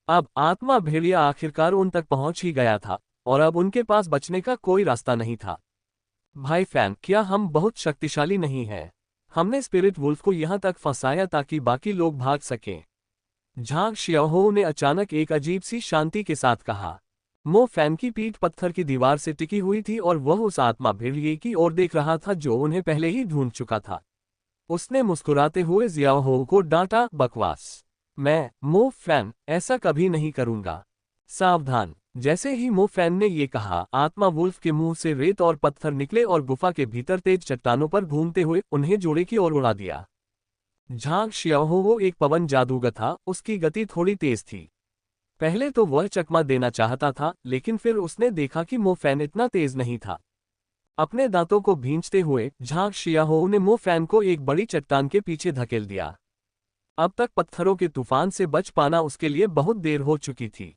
अब आत्मा भेड़िया आखिरकार उन तक पहुंच ही गया था और अब उनके पास बचने का कोई रास्ता नहीं था। भाई फैन, क्या हम बहुत शक्तिशाली नहीं हैं? हमने स्पिरिट वुल्फ को यहां तक फंसाया ताकि बाकी लोग भाग सकें। झांग शियाओहो ने अचानक एक अजीब सी शांति के साथ कहा। मो फैन की पीठ पत्थर की दीवार से टिकी हुई थी और वह उस आत्मा भेड़िए की ओर देख रहा था जो उन्हें पहले ही ढूंढ चुका था। उसने मुस्कुराते हुए जियाओहो को डांटा, बकवास। मैं, मो फैन, ऐसा कभी नहीं करूंगा। सावधान! जैसे ही मो फैन ने ये कहा, आत्मा वुल्फ के मुंह से रेत और पत्थर निकले और गुफा के भीतर तेज चट्टानों पर घूमते हुए उन्हें जोड़े की ओर उड़ा दिया। झांग शियाओहो एक पवन जादूगर था, उसकी गति थोड़ी तेज थी। पहले तो वह चकमा देना चाहता था, लेकिन फिर उसने देखा कि मो फैन इतना तेज नहीं था। अपने दांतों को भींचते हुए झांग शियाओहो ने मो फैन को एक बड़ी चट्टान के पीछे धकेल दिया। अब तक पत्थरों के तूफान से बच पाना उसके लिए बहुत देर हो चुकी थी।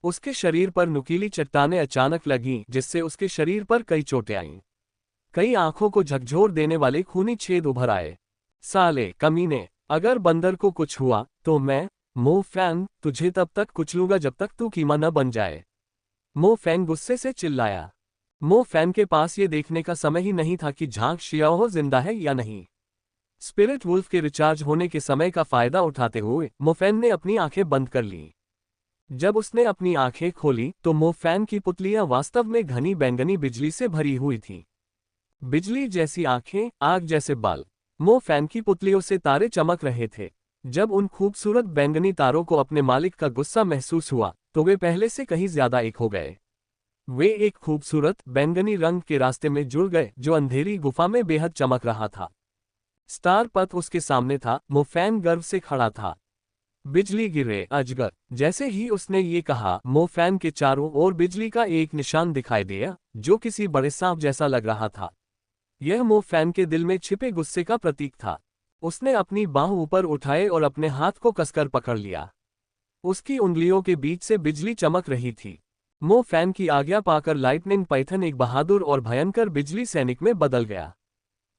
उसके शरीर पर नुकीली चट्टानें अचानक लगीं, जिससे उसके शरीर पर कई चोटें आईं। कई आंखों को झकझोर देने वाले खूनी छेद उभर आए। साले कमीने, अगर बंदर को कुछ हुआ तो मैं, मो फैन, तुझे तब तक कुचलूंगा जब तक तू कीमा न बन जाए। मो फैन गुस्से से चिल्लाया। मो फैन के पास ये देखने का समय ही नहीं था कि झांग शियाओहो जिंदा है या नहीं। स्पिरिट वुल्फ के रिचार्ज होने के समय का फायदा उठाते हुए मो फैन ने अपनी आंखें बंद कर लीं। जब उसने अपनी आंखें खोली तो मो फैन की पुतलियां वास्तव में घनी बैंगनी बिजली से भरी हुई थीं। बिजली जैसी आंखें, आग जैसे बाल। मो फैन की पुतलियों से तारे चमक रहे थे। जब उन खूबसूरत बैंगनी तारों को अपने मालिक का गुस्सा महसूस हुआ तो वे पहले से कहीं ज्यादा एक हो गए। वे एक खूबसूरत बैंगनी रंग के रास्ते में जुड़ गए जो अंधेरी गुफा में बेहद चमक रहा था। स्टार पथ उसके सामने था। मो फैन गर्व से खड़ा था। बिजली गिरे, अजगर! जैसे ही उसने ये कहा, मो फैन के चारों ओर बिजली का एक निशान दिखाई दिया जो किसी बड़े सांप जैसा लग रहा था। यह मो फैन के दिल में छिपे गुस्से का प्रतीक था। उसने अपनी बाह ऊपर उठाए और अपने हाथ को कसकर पकड़ लिया। उसकी उंगलियों के बीच से बिजली चमक रही थी। मो फैन की आज्ञा पाकर लाइटनिंग पाइथन एक बहादुर और भयंकर बिजली सैनिक में बदल गया।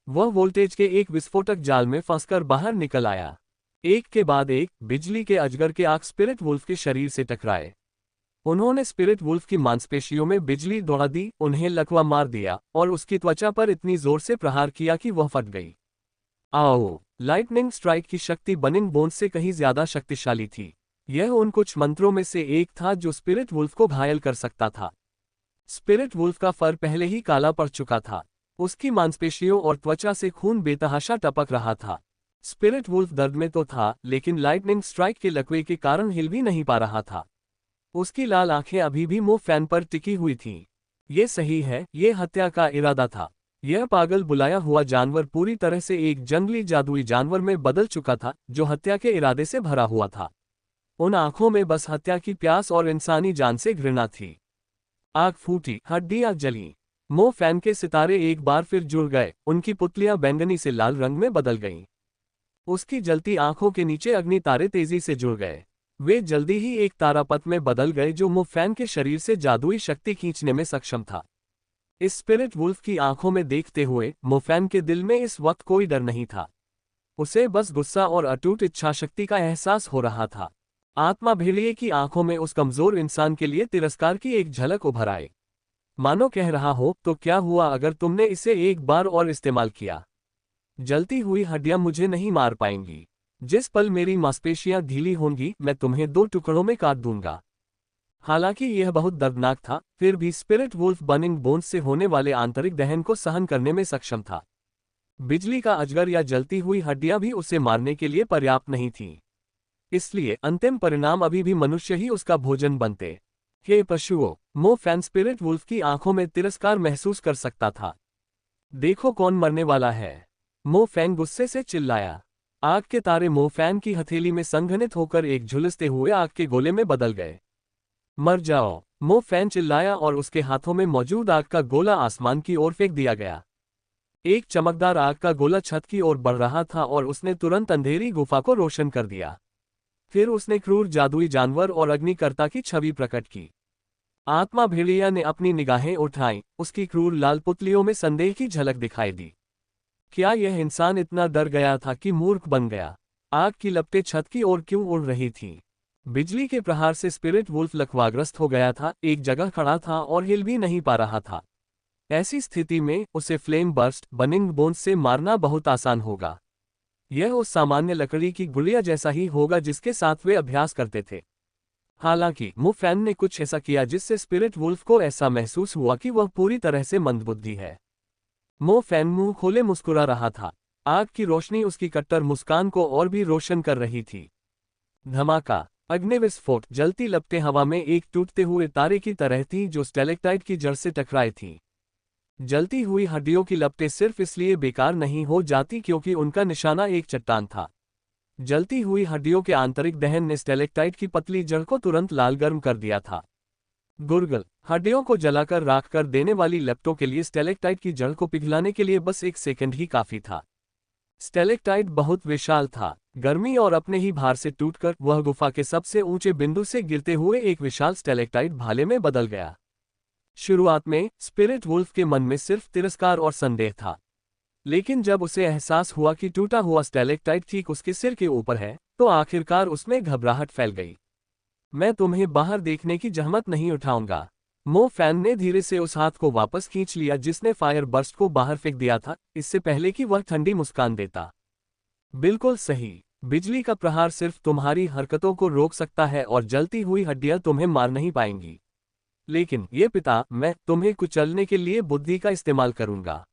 वह वोल्टेज के एक विस्फोटक जाल में फंसकर बाहर निकल आया। एक के बाद एक बिजली के अजगर के आंख स्पिरिट वुल्फ के शरीर से टकराए। उन्होंने स्पिरिट वुल्फ की मांसपेशियों में बिजली दौड़ा दी, उन्हें लकवा मार दिया और उसकी त्वचा पर इतनी जोर से प्रहार किया कि वह फट गई। आओ! लाइटनिंग स्ट्राइक की शक्ति बर्निंग बोन्स से कहीं ज्यादा शक्तिशाली थी। यह उन कुछ मंत्रों में से एक था जो स्पिरिट वुल्फ को घायल कर सकता था। स्पिरिट वुल्फ का फर पहले ही काला पड़ चुका था। उसकी मांसपेशियों और त्वचा से खून बेतहाशा टपक रहा था। स्पिरिट वुल्फ दर्द में तो था, लेकिन लाइटनिंग स्ट्राइक के लकवे के कारण हिल भी नहीं पा रहा था। उसकी लाल आंखें अभी भी मो फैन पर टिकी हुई थीं। ये सही है, ये हत्या का इरादा था। यह पागल बुलाया हुआ जानवर पूरी तरह से एक जंगली जादुई जानवर में बदल चुका था जो हत्या के इरादे से भरा हुआ था। उन आंखों में बस हत्या की प्यास और इंसानी जान से घृणा थी। आग फूटी, हड्डियां जली। मो फैन के सितारे एक बार फिर जुड़ गए, उनकी पुतलियां बैंगनी से लाल रंग में बदल गईं। उसकी जलती आंखों के नीचे अग्नि तारे तेजी से जुड़ गए। वे जल्दी ही एक तारापथ में बदल गए जो मुफैन के शरीर से जादुई शक्ति खींचने में सक्षम था। इस स्पिरिट वुल्फ की आंखों में देखते हुए मुफैन के दिल में इस वक्त कोई डर नहीं था। उसे बस गुस्सा और अटूट इच्छाशक्ति का एहसास हो रहा था। आत्मा भेड़िए की आंखों में उस कमजोर इंसान के लिए तिरस्कार की एक झलक उभर आई, मानो कह रहा हो, तो क्या हुआ अगर तुमने इसे एक बार और इस्तेमाल किया? जलती हुई हड्डियां मुझे नहीं मार पाएंगी। जिस पल मेरी मांसपेशियां ढीली होंगी मैं तुम्हें 2 टुकड़ों में काट दूंगा। हालांकि यह बहुत दर्दनाक था, फिर भी स्पिरिट वुल्फ बर्निंग बोन्स से होने वाले आंतरिक दहन को सहन करने में सक्षम था। बिजली का अजगर या जलती हुई हड्डियां भी उसे मारने के लिए पर्याप्त नहीं थीं। इसलिए अंतिम परिणाम अभी भी मनुष्य ही उसका भोजन बनते। हे पशुओं, मुफैन स्पिरिट वुल्फ की आंखों में तिरस्कार महसूस कर सकता था। देखो कौन मरने वाला है, मुफैन गुस्से से चिल्लाया। आग के तारे मुफैन की हथेली में संघनित होकर एक झुलसते हुए आग के गोले में बदल गए। मर जाओ, मुफैन चिल्लाया और उसके हाथों में मौजूद आग का गोला आसमान की ओर फेंक दिया गया। एक चमकदार आग का गोला छत की ओर बढ़ रहा था और उसने तुरंत अंधेरी गुफा को रोशन कर दिया। फिर उसने क्रूर जादुई जानवर और अग्निकर्ता की छवि प्रकट की। आत्मा भेड़िया ने अपनी निगाहें उठाईं, उसकी क्रूर लाल पुतलियों में संदेह की झलक दिखाई दी। क्या यह इंसान इतना डर गया था कि मूर्ख बन गया? आग की लपटें छत की ओर क्यों उड़ रही थीं? बिजली के प्रहार से स्पिरिट वुल्फ लकवाग्रस्त हो गया था, एक जगह खड़ा था और हिल भी नहीं पा रहा था। ऐसी स्थिति में उसे फ्लेम बर्स्ट बर्निंग बोन्स से मारना बहुत आसान होगा। यह उस सामान्य लकड़ी की गुड़िया जैसा ही होगा जिसके साथ वे अभ्यास करते थे। हालांकि मुफैन ने कुछ ऐसा किया जिससे स्पिरिट वुल्फ को ऐसा महसूस हुआ कि वह पूरी तरह से मंदबुद्धि है। मुफैन मुंह खोले मुस्कुरा रहा था। आग की रोशनी उसकी कट्टर मुस्कान को और भी रोशन कर रही थी। धमाका, अग्निविस्फोट, जलती लपटें हवा में एक टूटते हुए तारे की तरह थीं जो स्टेलेक्टाइट की जड़ से टकराई थीं। जलती हुई हड्डियों की लपटें सिर्फ इसलिए बेकार नहीं हो जाती क्योंकि उनका निशाना एक चट्टान था। जलती हुई हड्डियों के आंतरिक दहन ने स्टेलेक्टाइट की पतली जड़ को तुरंत लाल गर्म कर दिया था। गुरगल, हड्डियों को जलाकर राख कर देने वाली लपटों के लिए स्टेलेक्टाइट की जड़ को पिघलाने के लिए बस 1 सेकंड ही काफी था। स्टेलेक्टाइट बहुत विशाल था। गर्मी और अपने ही भार से टूटकर वह गुफा के सबसे ऊंचे बिंदु से गिरते हुए एक विशाल स्टेलेक्टाइट भाले में बदल गया। शुरुआत में स्पिरिट वुल्फ के मन में सिर्फ तिरस्कार और संदेह था, लेकिन जब उसे एहसास हुआ कि टूटा हुआ स्टेलेक्टाइट ठीक उसके सिर के ऊपर है, तो आखिरकार उसमें घबराहट फैल गई। मैं तुम्हें बाहर देखने की जहमत नहीं उठाऊंगा। मुफैन ने धीरे से उस हाथ को वापस खींच लिया जिसने फायर बर्स्ट को बाहर फेंक दिया था, इससे पहले कि वह ठंडी मुस्कान देता। बिल्कुल सही, बिजली का प्रहार सिर्फ तुम्हारी हरकतों को रोक सकता है और जलती हुई हड्डियां तुम्हें मार नहीं पाएंगी। लेकिन ये पिता, मैं तुम्हें कुचलने के लिए बुद्धि का इस्तेमाल करूंगा।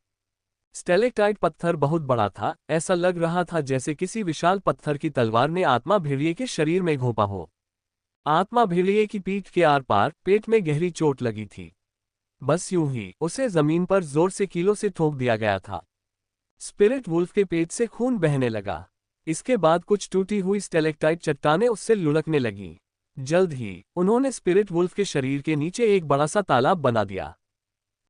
स्टेलेक्टाइट पत्थर बहुत बड़ा था, ऐसा लग रहा था जैसे किसी विशाल पत्थर की तलवार ने आत्मा भेड़िए के शरीर में घोंपा हो। आत्मा भेड़िए की पीठ के आर पार पेट में गहरी चोट लगी थी। बस यूं ही उसे जमीन पर जोर से कीलों से ठोक दिया गया था। स्पिरिट वुल्फ के पेट से खून बहने लगा। इसके बाद कुछ टूटी हुई स्टेलेक्टाइट चट्टानें उससे लुढ़कने लगीं। जल्द ही उन्होंने स्पिरिट वुल्फ के शरीर के नीचे एक बड़ा सा तालाब बना दिया।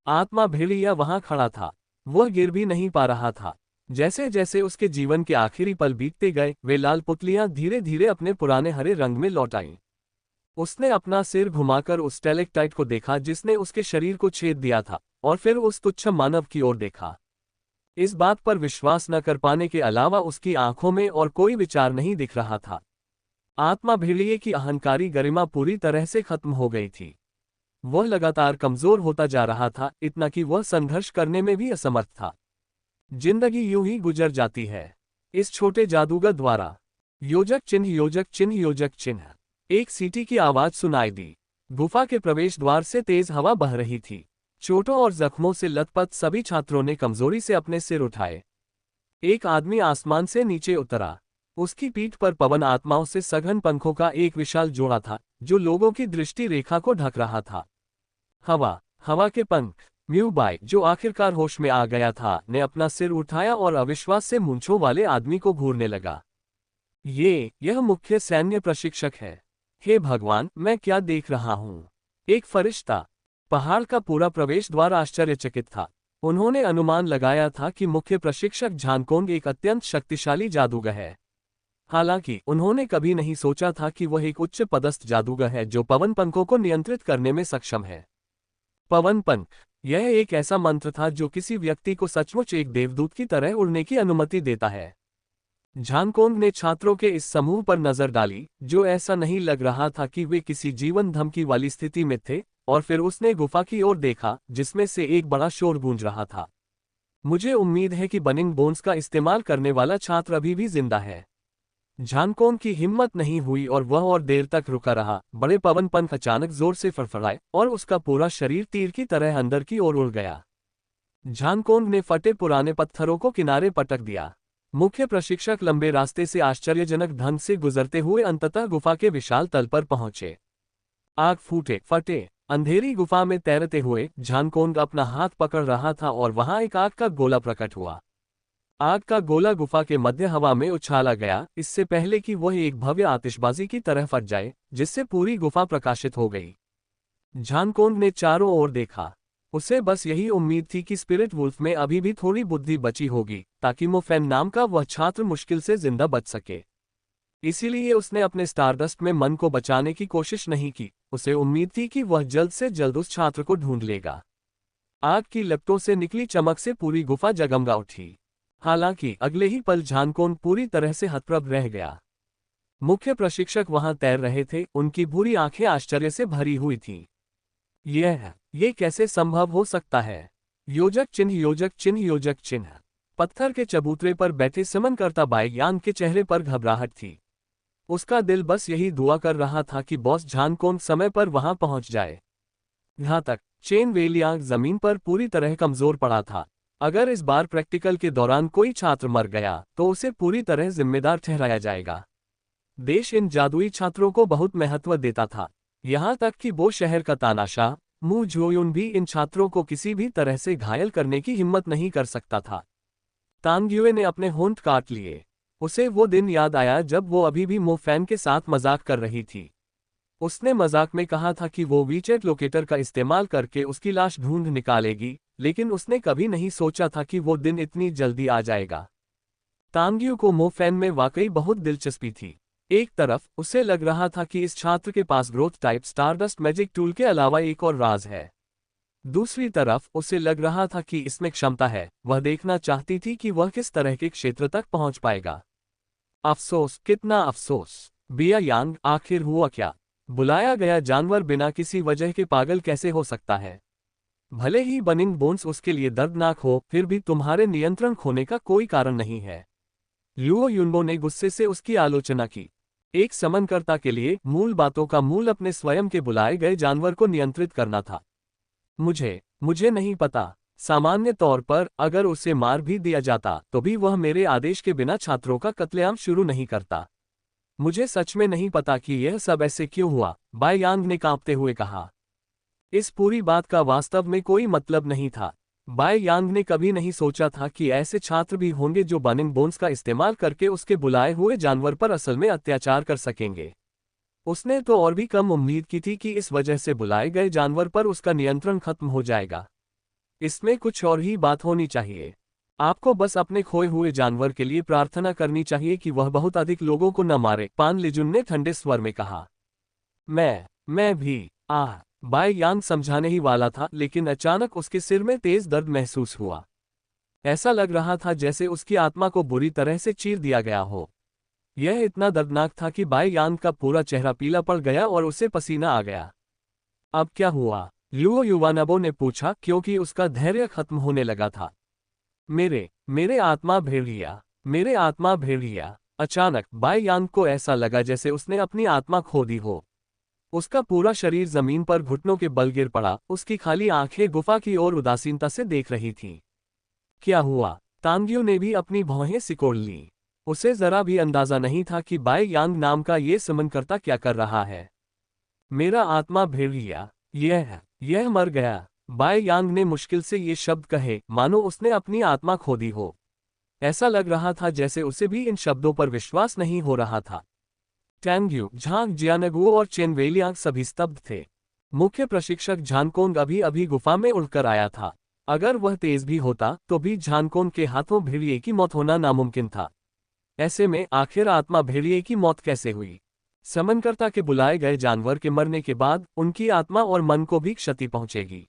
आत्मा भेड़िया वहां खड़ा था, वह गिर भी नहीं पा रहा था। जैसे जैसे उसके जीवन के आखिरी पल बीतते गए, वे लाल पुतलियां धीरे धीरे अपने पुराने हरे रंग में लौट आईं। उसने अपना सिर घुमाकर उस स्टेलेक्टाइट को देखा जिसने उसके शरीर को छेद दिया था, और फिर उस तुच्छ मानव की ओर देखा। इस बात पर विश्वास न कर पाने के अलावा उसकी आंखों में और कोई विचार नहीं दिख रहा था। आत्मा भेड़िए की अहंकारी गरिमा पूरी तरह से खत्म हो गई थी। वह लगातार कमजोर होता जा रहा था, इतना कि वह संघर्ष करने में भी असमर्थ था। जिंदगी यूं ही गुजर जाती है इस छोटे जादूगर द्वारा। योजक चिन्ह, योजक चिन्ह, योजक चिन्ह। एक सीटी की आवाज सुनाई दी। गुफा के प्रवेश द्वार से तेज हवा बह रही थी। चोटों और जख्मों से लथपथ सभी छात्रों ने कमजोरी से अपने सिर उठाए। एक आदमी आसमान से नीचे उतरा। उसकी पीठ पर पवन आत्माओं से सघन पंखों का एक विशाल जोड़ा था, जो लोगों की दृष्टि रेखा को ढक रहा था। हवा के पंख। म्यूबाई, जो आखिरकार होश में आ गया था, ने अपना सिर उठाया और अविश्वास से मूंछों वाले आदमी को घूरने लगा। यह मुख्य सैन्य प्रशिक्षक है। हे भगवान, मैं क्या देख रहा हूँ? एक फरिश्ता। पहाड़ का पूरा प्रवेश द्वार आश्चर्यचकित था। उन्होंने अनुमान लगाया था कि मुख्य प्रशिक्षक झानकोंग एक अत्यंत शक्तिशाली जादूगर है। हालांकि उन्होंने कभी नहीं सोचा था कि वह एक उच्च पदस्थ जादूगर है जो पवन पंखों को नियंत्रित करने में सक्षम है। पवन पंख, यह एक ऐसा मंत्र था जो किसी व्यक्ति को सचमुच एक देवदूत की तरह उड़ने की अनुमति देता है। झानकोंग ने छात्रों के इस समूह पर नजर डाली, जो ऐसा नहीं लग रहा था कि वे किसी जीवन धमकी वाली स्थिति में थे, और फिर उसने गुफा की ओर देखा जिसमें से एक बड़ा शोर गूंज रहा था। मुझे उम्मीद है कि बर्निंग बोन्स का इस्तेमाल करने वाला छात्र अभी भी जिंदा है। झानकोंग की हिम्मत नहीं हुई और वह और देर तक रुका रहा। बड़े पवन पंख अचानक जोर से फड़फड़ाए और उसका पूरा शरीर तीर की तरह अंदर की ओर उड़ गया। झानकोंग ने फटे पुराने पत्थरों को किनारे पटक दिया। मुख्य प्रशिक्षक लंबे रास्ते से आश्चर्यजनक ढंग से गुजरते हुए अंततः गुफा के विशाल तल पर पहुंचे। आग फटे अंधेरी गुफा में तैरते हुए झानकोंग अपना हाथ पकड़ रहा था और वहां एक आग का गोला प्रकट हुआ। आग का गोला गुफा के मध्य हवा में उछाला गया, इससे पहले कि वह एक भव्य आतिशबाजी की तरह फट जाए, जिससे पूरी गुफा प्रकाशित हो गई। झानकोंग ने चारों ओर देखा। उसे बस यही उम्मीद थी कि स्पिरिट वुल्फ में अभी भी थोड़ी बुद्धि बची होगी, ताकि मोफेन नाम का वह छात्र मुश्किल से जिंदा बच सके। इसीलिए उसने अपने स्टारडस्ट में मन को बचाने की कोशिश नहीं की। उसे उम्मीद थी कि वह जल्द से जल्द उस छात्र को ढूंढ लेगा। आग की लपटों से निकली चमक से पूरी गुफा जगमगा उठी। हालांकि अगले ही पल झानकोंग पूरी तरह से हतप्रभ रह गया। मुख्य प्रशिक्षक वहां तैर रहे थे, उनकी भूरी आंखें आश्चर्य से भरी हुई थीं। ये कैसे संभव हो सकता है? योजक चिन्ह, योजक चिन्ह, योजक चिन्ह। पत्थर के चबूतरे पर बैठे समनकर्ता बाईयान के चेहरे पर घबराहट थी। उसका दिल बस यही दुआ कर रहा था कि बॉस झानकोंग समय पर वहां पहुंच जाए। यहां तक चेन वेलियांग जमीन पर पूरी तरह कमजोर पड़ा था। अगर इस बार प्रैक्टिकल के दौरान कोई छात्र मर गया तो उसे पूरी तरह जिम्मेदार ठहराया जाएगा। देश इन जादुई छात्रों को बहुत महत्व देता था, यहां तक कि वो शहर का तानाशाह मू जोयुन भी इन छात्रों को किसी भी तरह से घायल करने की हिम्मत नहीं कर सकता था। तांग्युए ने अपने होंठ काट लिए। उसे वो दिन याद आया जब वो अभी भी मोफैन के साथ मजाक कर रही थी। उसने मजाक में कहा था कि वो वीचेट लोकेटर का इस्तेमाल करके उसकी लाश ढूंढ निकालेगी, लेकिन उसने कभी नहीं सोचा था कि वो दिन इतनी जल्दी आ जाएगा। तांग्यू को मोफैन में वाकई बहुत दिलचस्पी थी। एक तरफ उसे लग रहा था कि इस छात्र के पास growth type stardust magic tool के अलावा एक और राज है। दूसरी तरफ उसे लग रहा था कि इसमें क्षमता है। वह देखना चाहती थी कि वह किस तरह के क्षेत्र तक पहुंच पाएगा। अफसोस, कितना अफसोस। बिया यांग, आखिर हुआ क्या? बुलाया गया जानवर बिना किसी वजह के पागल कैसे हो सकता है? भले ही बर्निंग बोन्स उसके लिए दर्दनाक हो, फिर भी तुम्हारे नियंत्रण खोने का कोई कारण नहीं है। लुओ युनबो ने गुस्से से उसकी आलोचना की। एक समनकर्ता के लिए मूल बातों का मूल अपने स्वयं के बुलाए गए जानवर को नियंत्रित करना था। मुझे नहीं पता। सामान्य तौर पर अगर उसे मार भी दिया जाता तो भी वह मेरे आदेश के बिना छात्रों का कत्लेआम शुरू नहीं करता। मुझे सच में नहीं पता कि यह सब ऐसे क्यों हुआ, बाईयांग ने कांपते हुए कहा। इस पूरी बात का वास्तव में कोई मतलब नहीं था। बाईयांग ने कभी नहीं सोचा था कि ऐसे छात्र भी होंगे जो बर्निंग बोन्स का इस्तेमाल करके उसके बुलाए हुए जानवर पर असल में अत्याचार कर सकेंगे। उसने तो और भी कम उम्मीद की थी कि इस वजह से बुलाए गए जानवर पर उसका नियंत्रण खत्म हो जाएगा। इसमें कुछ और ही बात होनी चाहिए। आपको बस अपने खोए हुए जानवर के लिए प्रार्थना करनी चाहिए कि वह बहुत अधिक लोगों को न मारे, पान लिजुन ने ठंडे स्वर में कहा। मैं भी। बाईयांग समझाने ही वाला था, लेकिन अचानक उसके सिर में तेज दर्द महसूस हुआ। ऐसा लग रहा था जैसे उसकी आत्मा को बुरी तरह से चीर दिया गया हो। यह इतना दर्दनाक था कि बाईयांग का पूरा चेहरा पीला पड़ गया और उसे पसीना आ गया। अब क्या हुआ? लुओ युवानबो ने पूछा, क्योंकि उसका धैर्य खत्म होने लगा था। मेरे आत्मा भेड़िया। अचानक बाईयांग को ऐसा लगा जैसे उसने अपनी आत्मा खो दी हो। उसका पूरा शरीर जमीन पर घुटनों के बल गिर पड़ा। उसकी खाली आंखें गुफा की ओर उदासीनता से देख रही थीं। क्या हुआ? तांग्यू ने भी अपनी भौहें सिकोड़ लीं। उसे जरा भी अंदाजा नहीं था कि बाईयांग नाम का ये समनकर्ता क्या कर रहा है। मेरा आत्मा भेड़िया, यह मर गया। बाईयांग ने मुश्किल से ये शब्द कहे, मानो उसने अपनी आत्मा खो दी हो। ऐसा लग रहा था जैसे उसे भी इन शब्दों पर विश्वास नहीं हो रहा था। टैंग्यू, झांग जियानगुओ और चेन वेलियांग सभी स्तब्ध थे। मुख्य प्रशिक्षक झानकोंग अभी गुफा में उड़कर आया था। अगर वह तेज भी होता तो भी झानकोंग के हाथों भेड़िए की मौत होना नामुमकिन था। ऐसे में आखिर आत्मा भेड़िए की मौत कैसे हुई? समनकर्ता के बुलाए गए जानवर के मरने के बाद उनकी आत्मा और मन को भी क्षति पहुंचेगी।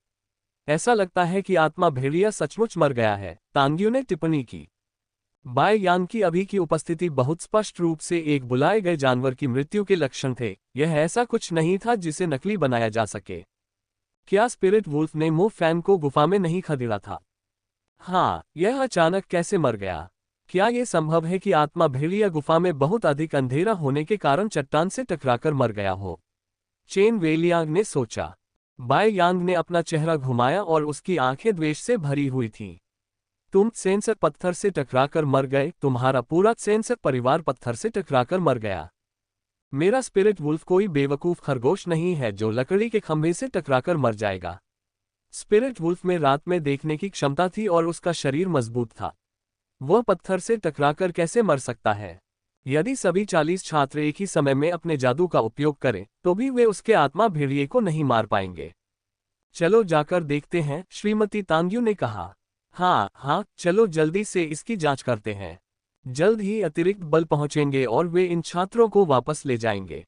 ऐसा लगता है कि आत्मा भेड़िया सचमुच मर गया है, तांग्यू ने टिप्पणी की। बाय यान की अभी की उपस्थिति बहुत स्पष्ट रूप से एक बुलाए गए जानवर की मृत्यु के लक्षण थे। यह ऐसा कुछ नहीं था जिसे नकली बनाया जा सके। क्या स्पिरिट वुल्फ ने मो फैन को गुफा में नहीं खदेड़ा था? हाँ, यह अचानक कैसे मर गया? क्या यह संभव है कि आत्मा भेड़िया गुफा में बहुत अधिक अंधेरा होने के कारण चट्टान से टकराकर मर गया हो? चेन वेलियांग ने सोचा। बाय यांग ने अपना चेहरा घुमाया और उसकी आंखें द्वेष से भरी हुई थीं। तुम सेंसर पत्थर से टकराकर मर गए, तुम्हारा पूरा सेंसर परिवार पत्थर से टकराकर मर गया। मेरा स्पिरिट वुल्फ कोई बेवकूफ खरगोश नहीं है जो लकड़ी के खंभे से टकराकर मर जाएगा। स्पिरिट वुल्फ में रात में देखने की क्षमता थी और उसका शरीर मजबूत था। वह पत्थर से टकराकर कैसे मर सकता है? यदि सभी 40 छात्र एक ही समय में अपने जादू का उपयोग करें तो भी वे उसके आत्मा भेड़िए को नहीं मार पाएंगे। चलो जाकर देखते हैं, श्रीमती तांग्यू ने कहा। हाँ, चलो जल्दी से इसकी जांच करते हैं। जल्द ही अतिरिक्त बल पहुंचेंगे और वे इन छात्रों को वापस ले जाएंगे।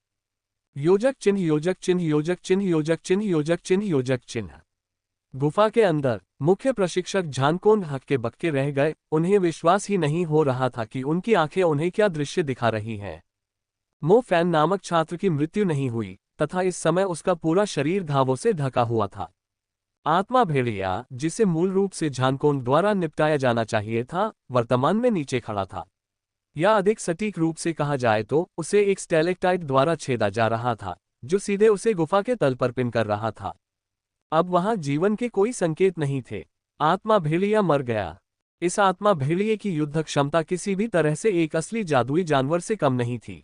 योजक चिन्ह, योजक चिन्ह, योजक चिन्ह, योजक चिन्ह, योजक चिन्ह, योजक चिन्ह। गुफा के अंदर मुख्य प्रशिक्षक झानकोन हक्के बक्के रह गए। उन्हें विश्वास ही नहीं हो रहा था कि उनकी आंखें उन्हें क्या दृश्य दिखा रही हैं। मो फैन नामक छात्र की मृत्यु नहीं हुई तथा इस समय उसका पूरा शरीर घावों से ढका हुआ था। आत्मा भेड़िया, जिसे मूल रूप से झानकोन द्वारा निपटाया जाना चाहिए था, वर्तमान में नीचे खड़ा था। या अधिक सटीक रूप से कहा जाए तो उसे एक स्टेलेक्टाइट द्वारा छेदा जा रहा था जो सीधे उसे गुफा के तल पर पिन कर रहा था। अब वहां जीवन के कोई संकेत नहीं थे। आत्मा भेड़िया मर गया। इस आत्मा भेड़िए की युद्ध क्षमता किसी भी तरह से एक असली जादुई जानवर से कम नहीं थी।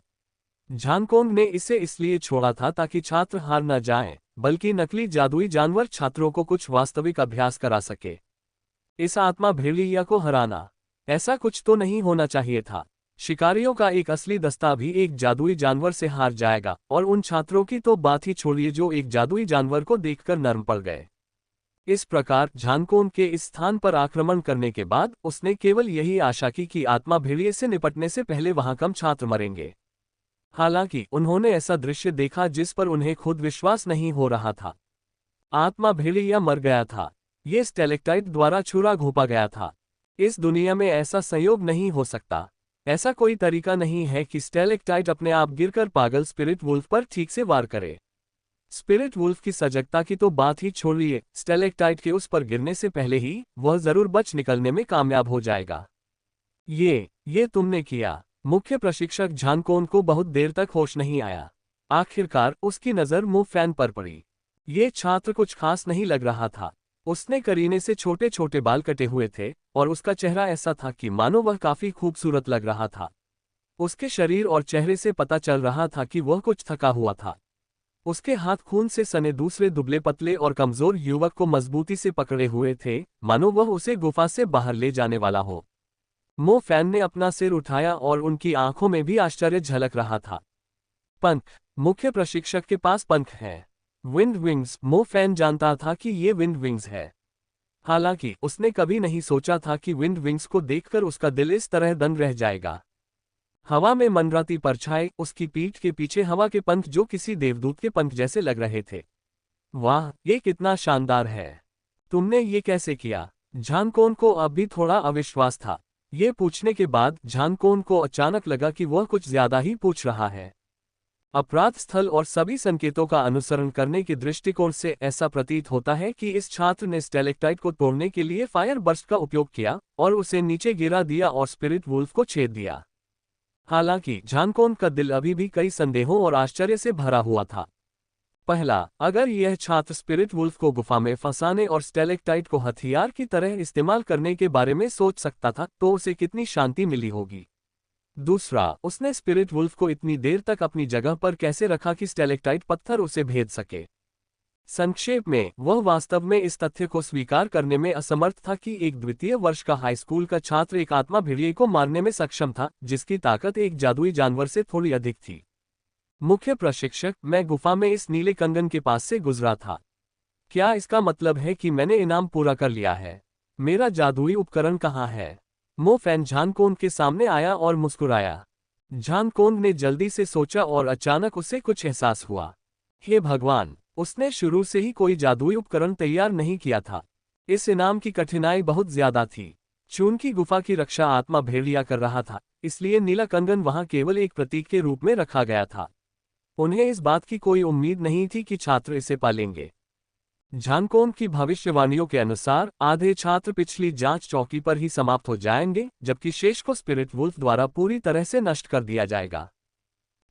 झानकोंग ने इसे इसलिए छोड़ा था ताकि छात्र हार न जाएं, बल्कि नकली जादुई जानवर छात्रों को कुछ वास्तविक अभ्यास करा सके। इस आत्मा भेड़िया को हराना, ऐसा कुछ तो नहीं होना चाहिए था। शिकारियों का एक असली दस्ता भी एक जादुई जानवर से हार जाएगा, और उन छात्रों की तो बात ही छोड़िए जो एक जादुई जानवर को देखकर नर्म पड़ गए। इस प्रकार झानकोन के इस स्थान पर आक्रमण करने के बाद उसने केवल यही आशा की कि आत्मा भेड़िए से निपटने से पहले वहां कम छात्र मरेंगे। हालांकि उन्होंने ऐसा दृश्य देखा जिस पर उन्हें खुद विश्वास नहीं हो रहा था। आत्मा भेड़िया मर गया था। ये स्टेलेक्टाइट द्वारा छुरा घोंपा गया था। इस दुनिया में ऐसा संयोग नहीं हो सकता। ऐसा कोई तरीका नहीं है कि स्टेलेक्टाइट अपने आप गिरकर पागल स्पिरिट वुल्फ पर ठीक से वार करे। स्पिरिट वुल्फ की सजगता की तो बात ही छोड़िए, स्टेलेक्टाइट के उस पर गिरने से पहले ही वह जरूर बच निकलने में कामयाब हो जाएगा। ये तुमने किया। मुख्य प्रशिक्षक झानकोन को बहुत देर तक होश नहीं आया। आखिरकार उसकी नजर मो फैन पर पड़ी। ये छात्र कुछ खास नहीं लग रहा था। उसने करीने से छोटे छोटे बाल कटे हुए थे और उसका चेहरा ऐसा था कि मानो वह काफी खूबसूरत लग रहा था। उसके शरीर और चेहरे से पता चल रहा था कि वह कुछ थका हुआ था। उसके हाथ खून से सने दूसरे दुबले पतले और कमजोर युवक को मजबूती से पकड़े हुए थे, मानो वह उसे गुफा से बाहर ले जाने वाला हो। मो फैन ने अपना सिर उठाया और उनकी आंखों में भी आश्चर्य झलक रहा था। पंख, मुख्य प्रशिक्षक के पास पंख है। Wind wings. मो फैन जानता था कि ये विंड विंग्स है। हालांकि उसने कभी नहीं सोचा था कि विंड विंग्स को देखकर उसका दिल इस तरह दंग रह जाएगा। हवा में मंडराती परछाई, उसकी पीठ के पीछे हवा के पंख जो किसी देवदूत के पंख जैसे लग रहे थे। वाह, ये कितना शानदार है! तुमने ये कैसे किया? झानकोन को अब भी थोड़ा अविश्वास था। ये पूछने के बाद झानकोन को अचानक लगा कि वह कुछ ज्यादा ही पूछ रहा है। अपराध स्थल और सभी संकेतों का अनुसरण करने के दृष्टिकोण से ऐसा प्रतीत होता है कि इस छात्र ने स्टेलेक्टाइट को तोड़ने के लिए फायर बर्स्ट का उपयोग किया और उसे नीचे गिरा दिया और स्पिरिट वुल्फ को छेद दिया। हालांकि झानकोन का दिल अभी भी कई संदेहों और आश्चर्य से भरा हुआ था। पहला, अगर यह छात्र स्पिरिट वुल्फ को गुफा में फंसाने और स्टेलेक्टाइट को हथियार की तरह इस्तेमाल करने के बारे में सोच सकता था तो उसे कितनी शांति मिली होगी। दूसरा, उसने स्पिरिट वुल्फ को इतनी देर तक अपनी जगह पर कैसे रखा कि स्टेलेक्टाइट पत्थर उसे भेद सके। संक्षेप में, वह वास्तव में इस तथ्य को स्वीकार करने में असमर्थ था कि एक द्वितीय वर्ष का हाई स्कूल का छात्र एक आत्मा भेड़िए को मारने में सक्षम था जिसकी ताकत एक जादुई जानवर से थोड़ी अधिक थी। मुख्य प्रशिक्षक, मैं गुफा में इस नीले कंगन के पास से गुजरा था। क्या इसका मतलब है कि मैंने इनाम पूरा कर लिया है? मेरा जादुई उपकरण कहाँ है? मो फैन झानकोंग के सामने आया और मुस्कुराया। झानकोंग ने जल्दी से सोचा और अचानक उसे कुछ एहसास हुआ। हे भगवान, उसने शुरू से ही कोई जादुई उपकरण तैयार नहीं किया था। इस इनाम की कठिनाई बहुत ज्यादा थी। चून की गुफा की रक्षा आत्मा भेड़िया कर रहा था, इसलिए नीला कंगन वहां केवल एक प्रतीक के रूप में रखा गया था। उन्हें इस बात की कोई उम्मीद नहीं थी कि छात्र इसे पालेंगे। झानकोंग की भविष्यवाणियों के अनुसार आधे छात्र पिछली जांच चौकी पर ही समाप्त हो जाएंगे, जबकि शेष को स्पिरिट वुल्फ द्वारा पूरी तरह से नष्ट कर दिया जाएगा।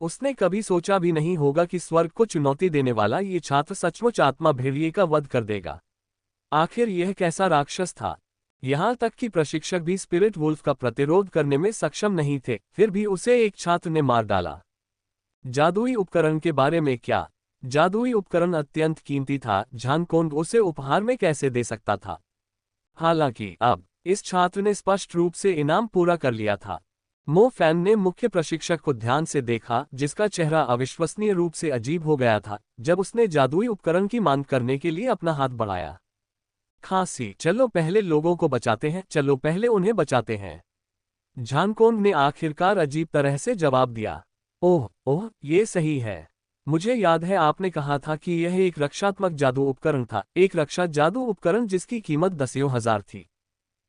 उसने कभी सोचा भी नहीं होगा कि स्वर्ग को चुनौती देने वाला ये छात्र सचमुच आत्मा भेड़िए का वध कर देगा। आखिर यह कैसा राक्षस था? यहां तक कि प्रशिक्षक भी स्पिरिट वुल्फ का प्रतिरोध करने में सक्षम नहीं थे, फिर भी उसे एक छात्र ने मार डाला। जादुई उपकरण के बारे में क्या? जादुई उपकरण अत्यंत कीमती था, झानकोंग उसे उपहार में कैसे दे सकता था? हालांकि अब इस छात्र ने स्पष्ट रूप से इनाम पूरा कर लिया था। मो फैन ने मुख्य प्रशिक्षक को ध्यान से देखा, जिसका चेहरा अविश्वसनीय रूप से अजीब हो गया था जब उसने जादुई उपकरण की मांग करने के लिए अपना हाथ बढ़ाया। खांसी, चलो पहले लोगों को बचाते हैं, चलो पहले उन्हें बचाते हैं। झानकोंग ने आखिरकार अजीब तरह से जवाब दिया। ओह ओह, ये सही है। मुझे याद है आपने कहा था कि यह एक रक्षात्मक जादू उपकरण था, एक रक्षा जादू उपकरण जिसकी कीमत दसियों हजार थी।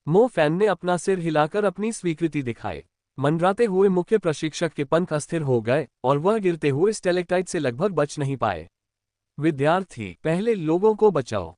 मो फैन ने अपना सिर हिलाकर अपनी स्वीकृति दिखाई। मंडराते हुए मुख्य प्रशिक्षक के पंख अस्थिर हो गए और वह गिरते हुए स्टेलेक्टाइट से लगभग बच नहीं पाए। विद्यार्थी, पहले लोगों को बचाओ।